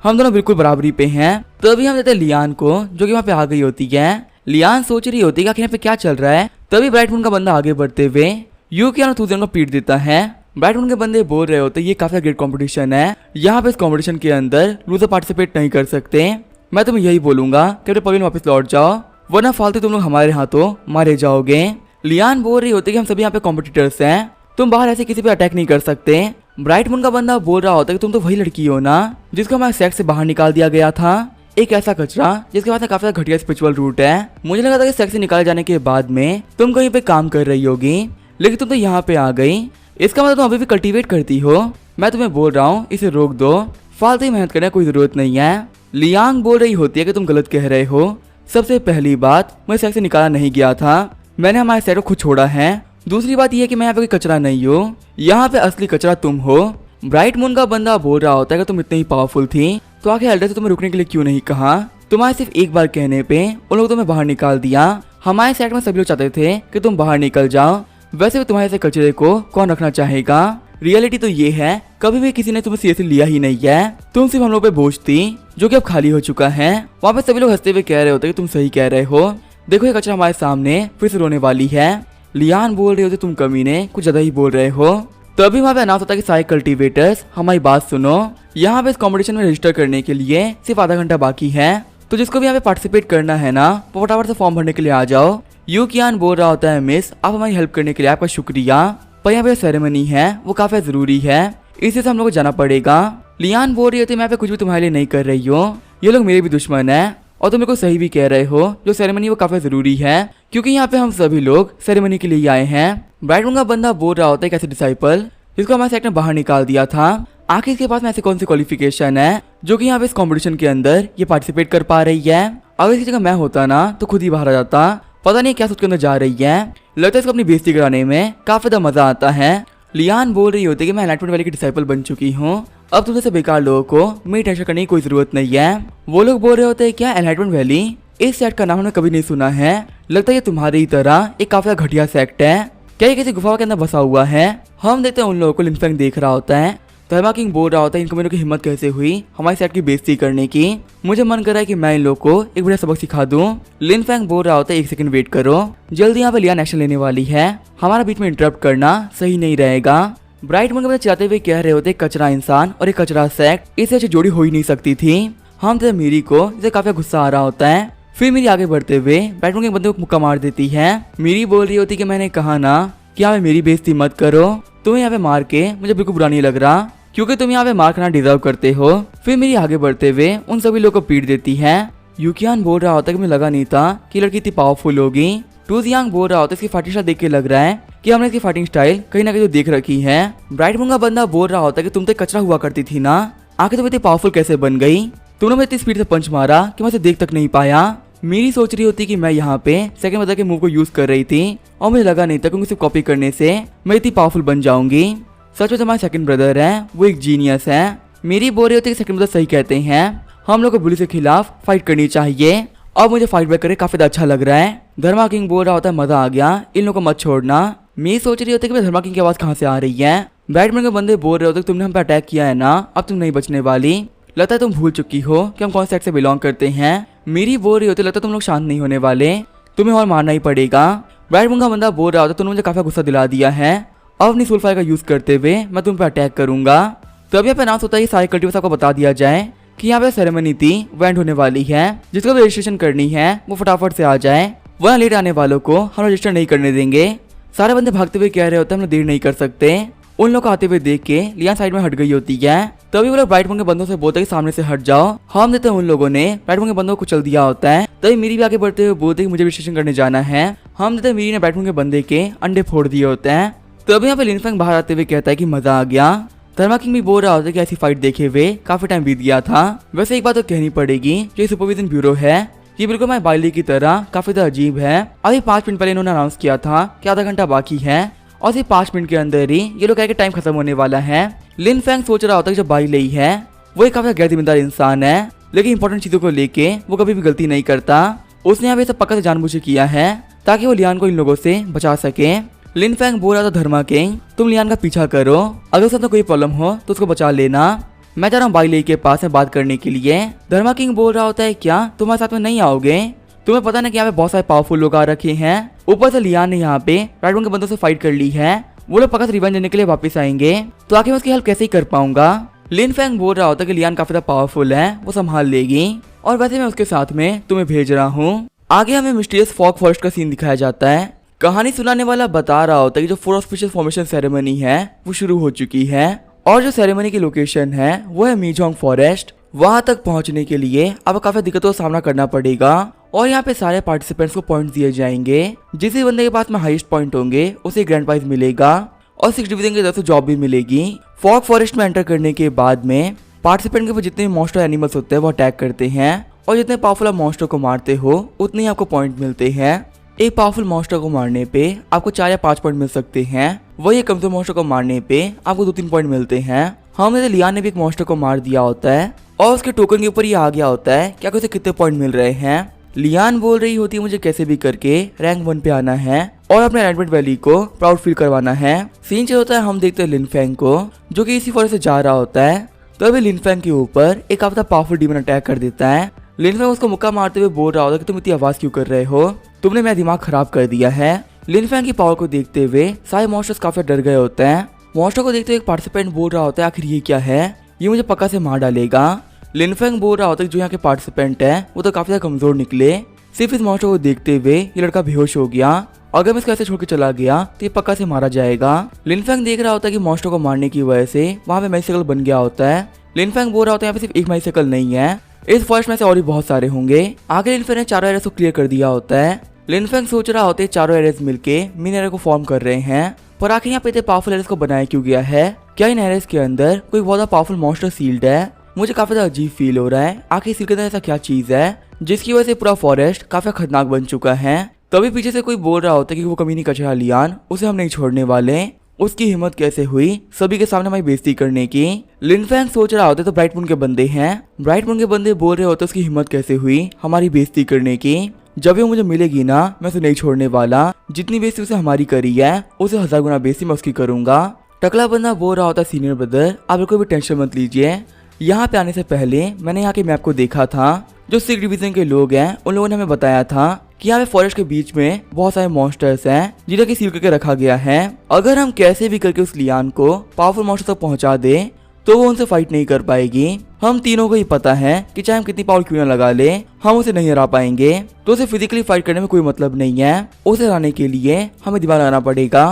दोनों बिल्कुल बराबरी पे हैं। तभी हम देते हैं लियान को जो कि वहाँ पे आ गई होती है। लियान सोच रही होती है कि यहाँ पे क्या चल रहा है, तभी ब्राइटमून का बंदा आगे बढ़ते हुए यूकियान और तुजिन को पीट देता है। ब्राइटमून के बंदे बोल रहे होते ये काफी ग्रेट कंपटीशन है, यहाँ पे इस कंपटीशन के अंदर लूजर पार्टिसिपेट नहीं कर सकते, मैं तुम्हें यही बोलूंगा कि अपने पवेलियन वापस लौट जाओ वरना फालतू तुम लोग हमारे हाथों मारे जाओगे। लियान बोल रही होती कि हम सभी यहाँ पे कॉम्पिटिटर्स हैं, तुम बाहर ऐसे किसी पे अटैक नहीं कर सकते। ब्राइटमून का बंदा बोल रहा होता है कि तुम तो वही लड़की हो ना जिसको हमारे सेक्स से बाहर निकाल दिया गया था, एक ऐसा कचरा जिसके पास काफी घटिया स्पिरिचुअल रूट है, मुझे लगा था कि सेक्स से निकाले जाने के बाद में तुम कहीं पे काम कर रही होगी लेकिन तुम तो यहाँ पे आ गई, इसका मतलब तुम अभी भी कल्टीवेट करती हो, मैं तुम्हें बोल रहा हूँ इसे रोक दो, फालतू ही मेहनत करने की कोई जरूरत नहीं है। लियांग बोल रही होती है कि तुम गलत कह रहे हो, सबसे पहली बात मैं सेक्स से निकाला नहीं गया था, मैंने हमारे सेट को खुद छोड़ा है, दूसरी बात यह है कि मैं यहाँ पे कोई कचरा नहीं हूँ, यहाँ पे असली कचरा तुम हो। ब्राइटमून का बंदा बोल रहा होता है कि तुम इतनी ही पावरफुल थी तो आखिर एल्डर से तुम्हें रुकने के लिए क्यों नहीं कहा, तुम्हारे सिर्फ एक बार कहने पे उन लोगों तुम्हें बाहर निकाल दिया, हमारे सेट में सभी लोग चाहते थे कि तुम बाहर निकल जाओ, वैसे भी तुम्हारे से कचरे को कौन रखना चाहेगा, रियलिटी तो ये है कभी भी किसी ने तुम्हें सीरियसली लिया ही नहीं है, तुम सिर्फ हम लोग पे बोझ थी जो कि अब खाली हो चुका है। वहाँ पे सभी लोग हंसते हुए कह रहे होते कि तुम सही कह रहे हो, देखो ये कचरा हमारे सामने फिर से रोने वाली है। लियान बोल रहे होते तुम कमीने कुछ ज्यादा ही बोल रहे हो। तभी वहाँ पे अनाउंस होता है कि सारे कल्टीवेटर्स हमारी बात सुनो, यहाँ पे इस कॉम्पिटिशन में रजिस्टर करने के लिए सिर्फ आधा घंटा बाकी है, तो जिसको भी यहाँ पे पार्टिसिपेट करना है ना वो फटाफट से फॉर्म भरने के लिए आ जाओ। यूकियान बोल रहा होता है मिस आप हमारी हेल्प करने के लिए आपका शुक्रिया, पर यहाँ पे सेरेमनी है वो काफी जरूरी है इसलिए हम लोग को जाना पड़ेगा। लियान बोल रही होती मैं यहाँ पे कुछ भी तुम्हारे लिए नहीं कर रही हूँ, ये लोग मेरे भी दुश्मन है और तुम मेरे को सही भी कह रहे हो, जो सेरेमनी वो काफी जरूरी है क्योंकि यहाँ पे हम सभी लोग सेरेमनी के लिए आए हैं। ब्राइटमून का बंदा बोल रहा होता है कैसे डिसाइपल जिसको हमारे सेक्ट में बाहर निकाल दिया था, आखिर इसके पास में ऐसी कौन सी क्वालिफिकेशन है जो कि यहाँ पे इस कंपटीशन के अंदर ये पार्टिसिपेट कर पा रही है, अगर इसकी जगह मैं होता ना तो खुद ही बाहर आ जाता, पता नहीं क्या सोच के अंदर जा रही है, लगता है इसको अपनी बेइज्जती कराने में काफी ज्यादा मजा आता है। लियान बोल रही होती है कि मैं एनलाइटमेंट वैली की डिसाइपल बन चुकी हूँ, अब तुम जैसे बेकार लोगों को मेरी टेंशन करने की कोई जरूरत नहीं है। वो लोग बोल रहे होते हैं क्या एनलाइटमेंट वैली, इस सेट का नाम हमने कभी नहीं सुना है, लगता है ये तुम्हारी ही तरह एक काफी घटिया सेक्ट है, क्या ये किसी गुफा के अंदर बसा हुआ है। हम देखते हैं उन लोगों को लिनफेंग देख रहा होता है, तहमा किंग बोल रहा होता है इनको मेरे की हिम्मत कैसे हुई हमारे सेट की बेइज्जती करने की, मुझे मन कर रहा है कि मैं इन लोगों को एक बढ़िया सबक सिखा दूं। लिनफेंग बोल रहा होता है एक सेकंड वेट करो, जल्दी यहाँ पे लियान एक्शन लेने वाली है, हमारा बीच में इंटरप्ट करना सही नहीं रहेगा। ब्राइटमून के बच्चे चाहते हुए कह रहे होते कचरा इंसान और एक कचरा सेक्ट इससे अच्छी जोड़ी हो ही नहीं सकती थी। हम तो मीरी को इसे काफी गुस्सा आ रहा होता है, फिर मीरी आगे बढ़ते हुए ब्राइटमून के बंदे को मुक्का मार देती है। मीरी बोल रही होती कि मैंने कहा ना कि यहाँ पे मेरी बेइज्जती मत करो, तुम्हें यहाँ पे मार के मुझे बिल्कुल बुरा नहीं लग रहा क्योंकि तुम यहाँ पे मार खाना डिजर्व करते हो। फिर मेरी आगे बढ़ते हुए उन सभी लोगों को पीट देती है। यूकियान बोल रहा होता है कि मुझे लगा नहीं था कि लड़की इतनी पावरफुल होगी। टूजियांग बोल रहा होता है इसकी फाइटिंग स्टाइल देख के लग रहा है कि हमने इसकी फाइटिंग स्टाइल कहीं ना कहीं तो देख रखी है। ब्राइटमून का बंदा बोल रहा होता है कि तुम तो कचरा हुआ करती थी ना, आखिर तुम इतनी पावरफुल कैसे बन गई, तुमने मुझे इतनी स्पीड से पंच मारा कि मैं उसे देख तक नहीं पाया। मेरी सोच रही होती कि मैं यहाँ पे सेकंड बदल के मूव को यूज कर रही थी और मुझे लगा नहीं था क्योंकि सिर्फ कॉपी करने से मैं इतनी पावरफुल बन जाऊंगी। सच में हमारे सेकंड ब्रदर है वो एक जीनियस है। मेरी बोल रही होती है कि सेकंड ब्रदर सही कहते हैं, हम लोग को बुली के खिलाफ फाइट करनी चाहिए और मुझे फाइट बैक करके काफी अच्छा लग रहा है। धर्मा किंग बोल रहा होता है मजा आ गया, इन लोगों को मत छोड़ना। मेरी सोच रही होती है कि धर्मा किंग की आवाज कहाँ से आ रही है। ब्राइटमून के बंदे बोल रहे होते तुमने हम पे अटैक किया है ना, अब तुम नहीं बचने वाली, लगता है तुम भूल चुकी हो कि हम कौन से सेक्ट से बिलोंग करते हैं। मेरी बोल रही होती लगता है तुम लोग शांत नहीं होने वाले, तुम्हें और मारना ही पड़ेगा। ब्राइटमून का बंदा बोल रहा होता तुमने मुझे काफी गुस्सा दिला दिया है, अब अपनी सोल फायर का यूज करते हुए मैं तुम पे अटैक करूंगा। तो अभी यहाँ पे अनाउंस होता है कि सारे कल्टिवेटर्स को बता दिया जाए कि यहाँ पे सेरेमनी थी वेंट होने वाली है, जिसको भी रजिस्ट्रेशन करनी है वो फटाफट से आ जाए, वरना लेट आने वालों को हम रजिस्टर नहीं करने देंगे। सारे बंदे भागते हुए कह रहे होते हैं हम लोग देर नहीं कर सकते। उन लोग आते हुए देख के लियान साइड में हट गई होती है, तभी वो लोग ब्राइटमून के बंदों से बोलते हैं कि सामने से हट जाओ। हम देते हैं उन लोगों ने ब्राइटमून के बंदों को चल दिया होता है, तभी मेरी भी आगे बढ़ते हुए बोलते कि मुझे रजिस्ट्रेशन करने जाना है। हम देते हैं मेरी ने ब्राइटमून के बंदे के अंडे फोड़ दिए होते हैं। तब यहाँ पे लिन फेंग बाहर आते हुए कहता है कि मजा आ गया। धर्मा किंग भी बोल रहा होता है कि ऐसी फाइट देखे हुए काफी टाइम बीत गया था। वैसे एक बात तो कहनी पड़ेगी, जो सुपरविजन ब्यूरो है ये बिल्कुल हमारे बाइली की तरह काफी ज्यादा अजीब है। अभी 5 मिनट पहले इन्होंने अनाउंस किया था कि आधा घंटा बाकी है और सिर्फ 5 मिनट के अंदर ही ये लोग कह के टाइम खत्म होने वाला है। लिन फेंग सोच रहा होता है कि जो बाइली है वो एक काफी गैर जिम्मेदार इंसान है, लेकिन इंपॉर्टेंट चीजों को लेके वो कभी भी गलती नहीं करता। उसने यहाँ पे सब पक्का से जानबूझ किया है ताकि वो लियान को इन लोगों से बचा सके। लिन फेंग बोल रहा था धर्मा किंग तुम लियान का पीछा करो, अगर उसके साथ कोई प्रॉब्लम हो तो उसको बचा लेना, मैं जा रहा हूँ बाइली के पास में बात करने के लिए। धर्मा किंग बोल रहा होता है क्या तुम्हारे साथ में नहीं आओगे, तुम्हें पता ना कि यहाँ पे बहुत सारे पावरफुल लोग आ रखे हैं, ऊपर से लियान ने यहाँ पे राइट के बंदों से फाइट कर ली है, वो लोग पक्का से रिवेंज लेने के लिए वापस आएंगे, तो आखिर मैं उसकी हेल्प कैसे ही कर पाऊंगा। लिन फेंग बोल रहा होता है कि लियान काफी ज्यादा पावरफुल है, वो संभाल लेगी और वैसे मैं उसके साथ में तुम्हें भेज रहा हूँ। आगे हमें मिस्टीरियस फॉग फॉरेस्ट का सीन दिखाया जाता है। कहानी सुनाने वाला बता रहा होता है कि जो 4 ऑस्पिशियस फॉर्मेशन सेरेमनी है वो शुरू हो चुकी है और जो सेरेमनी की लोकेशन है वो है मीजोंग फॉरेस्ट। वहां तक पहुंचने के लिए अब काफी दिक्कतों का सामना करना पड़ेगा और यहाँ पे सारे पार्टिसिपेंट्स को पॉइंट दिए जाएंगे। जिस बंदे के पास में हाईएस्ट पॉइंट होंगे उसे ग्रैंड प्राइज मिलेगा और 6 डिवीजन की तरफ से जॉब भी मिलेगी। फॉग फॉरेस्ट में एंटर करने के बाद में पार्टिसिपेंट के ऊपर जितने मॉन्स्टर एनिमल्स होते हैं वो अटैक करते हैं और जितने पावरफुल मॉन्स्टर को मारते हो उतने ही आपको पॉइंट मिलते हैं। एक पावरफुल मॉन्स्टर को मारने पे आपको 4 या 5 पॉइंट मिल सकते हैं, वही एक कमजोर मॉन्स्टर को मारने पे आपको 2-3 पॉइंट मिलते हैं। हमने लियान ने भी एक मॉन्स्टर को मार दिया होता है और उसके टोकन के ऊपर ये आ गया होता है क्या उसे कितने पॉइंट मिल रहे हैं। लियान बोल रही होती है मुझे कैसे भी करके रैंक 1 पे आना है और अपने एलाइनमेंट वैली को प्राउड फील करवाना है। सीन चल होता है हम देखते हैं लिन फेंग को जो कि इसी फॉरेस्ट से जा रहा होता है, तभी लिन फेंग के ऊपर एक काफी पावरफुल डीमन अटैक कर देता है। लिन फेंग उसको मुक्का मारते हुए बोल रहा होता है कि तुम इतनी आवाज क्यों कर रहे हो, तुमने मेरा दिमाग खराब कर दिया है। लिन फेंग की पावर को देखते हुए सारे मॉन्स्टर्स काफी डर गए होते हैं। मॉन्स्टर को देखते हुए एक पार्टिसिपेंट बोल रहा होता है आखिर ये क्या है, ये मुझे पक्का से मार डालेगा। लिन फेंग बोल रहा होता है जो यहाँ के पार्टिसिपेंट है वो तो काफी ज्यादा कमजोर निकले, सिर्फ इस मॉन्स्टर को देखते हुए ये लड़का बेहोश हो गया, अगर मैं इसको ऐसे छोड़ के चला गया तो ये पक्का से मारा जाएगा। लिन फेंग देख रहा होता है कि मॉन्स्टर को मारने की वजह से वहाँ पे मैजिकल बन गया होता है। लिन फेंग बोल रहा होता है यहाँ पे सिर्फ एक मैजिकल नहीं है, इस फॉरेस्ट में से और भी बहुत सारे होंगे। आगे लिन फेंग ने चारों एरिया को क्लियर कर दिया होता है। लिन फेंग सोच रहा होता है चारों एरियाज मिलके मेन एरिया को फॉर्म कर रहे हैं, पर आखिर यहाँ पे इतने पावरफुल एरियाज को बनाया क्यों गया है, क्या इन एरियाज के अंदर कोई बहुत पावरफुल मॉन्स्टर सील्ड है। मुझे काफी ज्यादा अजीब फील हो रहा है, आखिर सील के अंदर ऐसा क्या चीज है जिसकी वजह से पूरा फॉरेस्ट काफी खतरनाक बन चुका है। तभी पीछे से कोई बोल रहा होता है कि वो कमीनी कचरा लियान उसे हम नहीं छोड़ने वाले, उसकी हिम्मत कैसे हुई सभी के सामने हमारी बेइज्जती करने की। लिन फेंग सोच रहा होता है तो ब्राइट मून के बंदे हैं, ब्राइट मून के बंदे बोल रहे होते उसकी हिम्मत कैसे हुई हमारी बेइज्जती करने की, जब ये मुझे मिलेगी ना मैं उसे नहीं छोड़ने वाला, जितनी बेइज्जती उसे हमारी करी है उसे 1000 गुना बेइज्जती मैं उसकी करूंगा। टकला बंदा बोल रहा होता है सीनियर ब्रदर आप बिल्कुल भी टेंशन मत लीजिए, यहाँ पे आने से पहले मैंने यहाँ के मैप को देखा था, जो 6 डिवीजन के लोग हैं उन लोगों ने हमें बताया था कि यहाँ पे फॉरेस्ट के बीच में बहुत सारे मॉन्स्टर्स हैं जिन्हें की सील करके रखा गया है। अगर हम कैसे भी करके उस लियान को पावरफुल मॉन्स्टर तक पहुंचा दे तो वो उनसे फाइट नहीं कर पाएगी। हम तीनों को ही पता है कि चाहे हम कितनी पावर क्यों ना लगा ले हम उसे नहीं हरा पाएंगे, तो उसे फिजिकली फाइट करने में कोई मतलब नहीं है, उसे हराने के लिए हमें दिमाग लगाना पड़ेगा।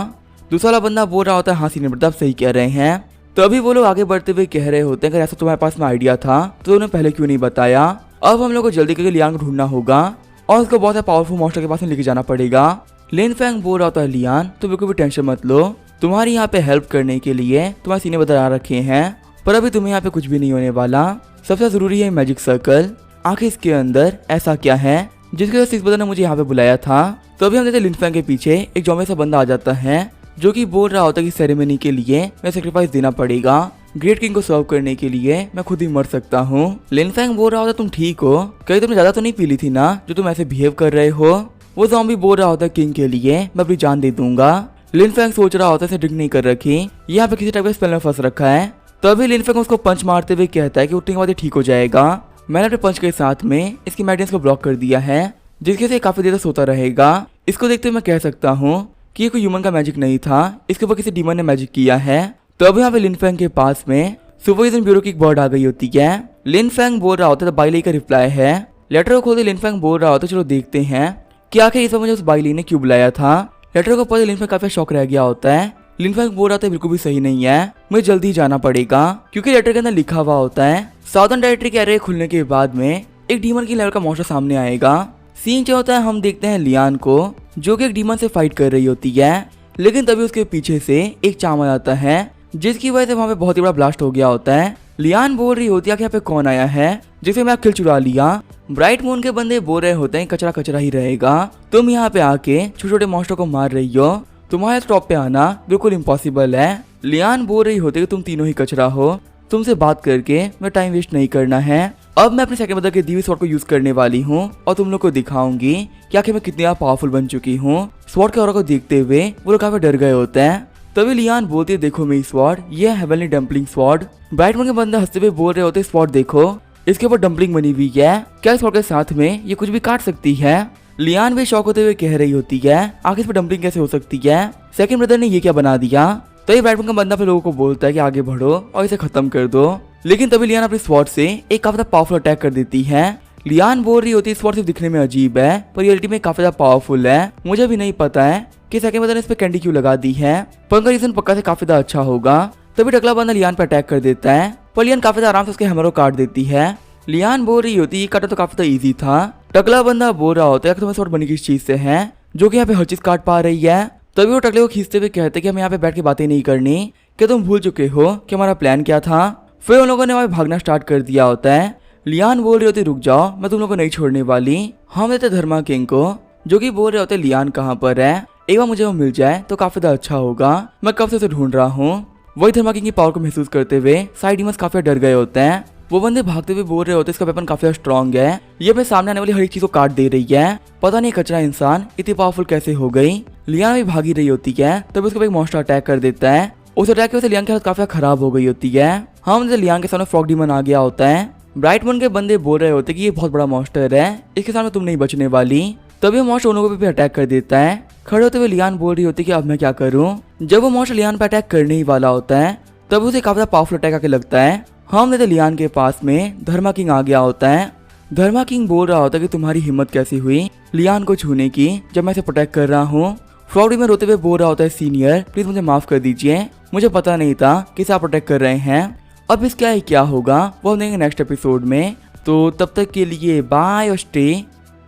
दूसरा वाला बंदा बोल रहा होता है हाँ सीनियर ब्रदर आप सही कह रहे हैं। तभी वो लोग आगे बढ़ते हुए कह रहे होते हैं अगर ऐसा तुम्हारे पास में आइडिया था तो उन्हें पहले क्यों नहीं बताया। अब हम लोग को जल्दी करके लियान को ढूंढना होगा और उसको बहुत पावरफुल मॉन्स्टर के पास में लेके जाना पड़ेगा। लिन फेंग बोल रहा होता है लियान तो बिल्कुल भी टेंशन मत लो, तुम्हारी यहाँ पे हेल्प करने के लिए तुम्हारे सीनियर ब्रदर आ रखे हैं, पर अभी तुम्हें यहाँ पे कुछ भी नहीं होने वाला। सबसे जरूरी है मैजिक सर्कल, आखिर इसके अंदर ऐसा क्या है जिसके वजह से इस ब्रदर ने मुझे यहाँ पे बुलाया था। तभी हम देखते लिन फेंग के पीछे एक जॉम्बी सा बंदा आ जाता है जो कि बोल रहा होता है कि सेरेमनी के लिए मैं सेक्रीफाइस देना पड़ेगा, ग्रेट किंग को सर्व करने के लिए मैं खुद ही मर सकता हूँ। लिन फेंग बोल रहा होता तुम ठीक हो, कहीं तुमने ज्यादा तो नहीं पी ली थी ना जो तुम ऐसे बिहेव कर रहे हो। वो ज़ॉम्बी बोल रहा होता है किंग के लिए मैं अपनी जान दे दूंगा। लिन फेंग सोच रहा होता है ड्रिंक नहीं कर रखी, यहाँ पे किसी टाइप का स्पेल में फंस रखा है। तभी लिन फेंग उसको पंच मारते हुए कहता है कि उठने के बाद ये ठीक हो जाएगा। मैंने अपने पंच के साथ में इसकी मेडिसिन को ब्लॉक कर दिया है जिसके से काफी देर तक सोता रहेगा। इसको देखते हुए मैं कह सकता हूँ कि ये कोई ह्यूमन का मैजिक नहीं था, इसके ऊपर किसी डीमन ने मैजिक किया है। तब यहाँ पे लिन फेंग के पास में सुपरविजन ब्यूरो की एक बर्ड आ गई होती है। लिन फेंग बोल रहा होता है बाइली का रिप्लाई है। लेटर को खोलते लिन फेंग बोल रहा होता है चलो देखते हैं कि आखिर इस बार मुझे उस बाइली ने क्यों बुलाया था। लेटर को पढ़ते लिन फेंग काफी शौक रह गया होता है। लिन फेंग बोल रहा था बिल्कुल भी सही नहीं है, मुझे जल्दी जाना पड़ेगा क्योंकि लेटर के अंदर लिखा हुआ होता है साउदर्न टेरिटरी के एरिया खुलने के बाद में एक डीमन की लेवल का मॉन्स्टर सामने आएगा। सीन जो होता है हम देखते हैं लियान को जो कि एक डीमन से फाइट कर रही होती है। लेकिन तभी उसके पीछे से एक चाम आ जाता है, जिसकी वजह से वहाँ पे बहुत ही बड़ा ब्लास्ट हो गया होता है। लियान बोल रही होती है कि यहाँ पे कौन आया है जिसे मैं किल चुरा लिया। ब्राइट मून के बंदे बोल रहे होते हैं कचरा कचरा ही रहेगा, तुम यहाँ पे आके छोटे छोटे मॉन्स्टर को मार रही हो, तुम्हारे स्टॉप पे आना बिल्कुल इम्पॉसिबल है। लियान बोल रही होती है कि तुम तीनों ही कचरा हो, तुमसे बात करके मैं टाइम वेस्ट नहीं करना है। अब मैं अपने सेकंड ब्रदर के दी स्वॉर्ड को यूज करने वाली हूँ और तुम लोग को दिखाऊंगी कि आखिर मैं कितनी पावरफुल बन चुकी हूँ। स्वॉर्ड के ऑरा को देखते हुए वो लोग काफी डर गए होते हैं। तभी लियान बोलती है देखो मेरी स्वॉर्ड, ये है heavenly dumpling sword. Bright moon के बंदे हंसते हुए बोल रहे होते स्वॉर्ड देखो, इसके ऊपर डम्पलिंग बनी हुई है, क्या इस स्वॉर्ड के साथ में ये कुछ भी काट सकती है। लियान भी शौक होते हुए कह रही होती है आखिर इस पर डम्पलिंग कैसे हो सकती है, सेकंड ब्रदर ने ये क्या बना दिया। तभी ब्राइट मून का बंदा फिर लोगों को बोलता है कि आगे बढ़ो और इसे खत्म कर दो। लेकिन तभी लियान अपनी स्वॉर्ड से एक काफी पावरफुल अटैक कर देती है। लियान बोल रही होती है स्वॉर्ड सिर्फ दिखने में अजीब है पर रियलिटी में काफी ज्यादा पावरफुल है, मुझे भी नहीं पता है कि सेकंड ब्रदर ने इस पे कैंडी क्यों लगा दी है, पर उनका रीजन पक्का से काफी ज्यादा अच्छा होगा। तभी टकला बंदा लियान पे अटैक कर देता है पर लियान काफी ज्यादा आराम से उसके हैमर को काट देती है। लियान बोल रही होती है ये काटा तो काफी ज्यादा इजी था। टकला बंदा बोल रहा होता है कि तुम्हें स्वॉर्ड बनी किस चीज से है जो कि यहाँ पे हर चीज काट पा रही है। तभी वो टकले को खींचते हुए कहते कि हम यहाँ पे बैठ के बातें नहीं करनी, क्या तुम भूल चुके हो कि हमारा प्लान क्या था। फिर उन लोगों ने वहां भागना स्टार्ट कर दिया होता है। लियान बोल रही होती रुक जाओ, मैं तुम लोगों को नहीं छोड़ने वाली। हम लेते धर्मा किंग को, जो कि बोल रहे होते लियान कहाँ पर है, एक बार मुझे वो मिल जाए तो काफी ज्यादा अच्छा होगा, मैं कब से उसे ढूंढ रहा हूँ। वही धर्मा किंग की पावर को महसूस करते हुए साइड डीमंस काफी डर गए होते हैं। वो बंदे भागते हुए बोल रहे होते इसका वेपन काफी स्ट्रॉन्ग है, ये अपने सामने आने वाली हर एक चीज को काट दे रही है, पता नहीं कचरा इंसान इतनी पावरफुल कैसे हो गई। लियान भी भागी रही होती है तभी उसको एक मॉन्स्टर अटैक कर देता है। उस अटैक की वजह से लियान की हालत काफी खराब हो गई होती है। हम लियान के सामने फ्रॉग डीमन आ गया होता है। ब्राइट मून के बंदे बोल रहे होते कि ये बहुत बड़ा मॉन्स्टर है, इसके सामने तुम नहीं बचने वाली। तभी वो मॉन्स्टर उन लोगों पे भी अटैक कर देता है। खड़े होते हुए लियान बोल रही होती कि अब मैं क्या करूं। जब वो मॉन्स्टर लियान पे अटैक करने ही वाला होता है तब उसे काफी पावरफुल अटैक आके लगता है। हम लेते लियान के पास में धर्मा किंग आ गया होता है। धर्मा किंग बोल रहा होता है कि तुम्हारी हिम्मत कैसी हुई लियान को छूने की जब मैं इसे प्रोटेक्ट कर रहा हूँ। फ्रॉग डीमन रोते हुए बोल रहा होता है सीनियर प्लीज मुझे माफ कर दीजिए, मुझे पता नहीं था कि इसे आप प्रोटेक्ट कर रहे हैं। अब इसका क्या होगा वो देखेंगे नेक्स्ट एपिसोड में, तो तब तक के लिए बाय और स्टे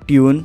ट्यून।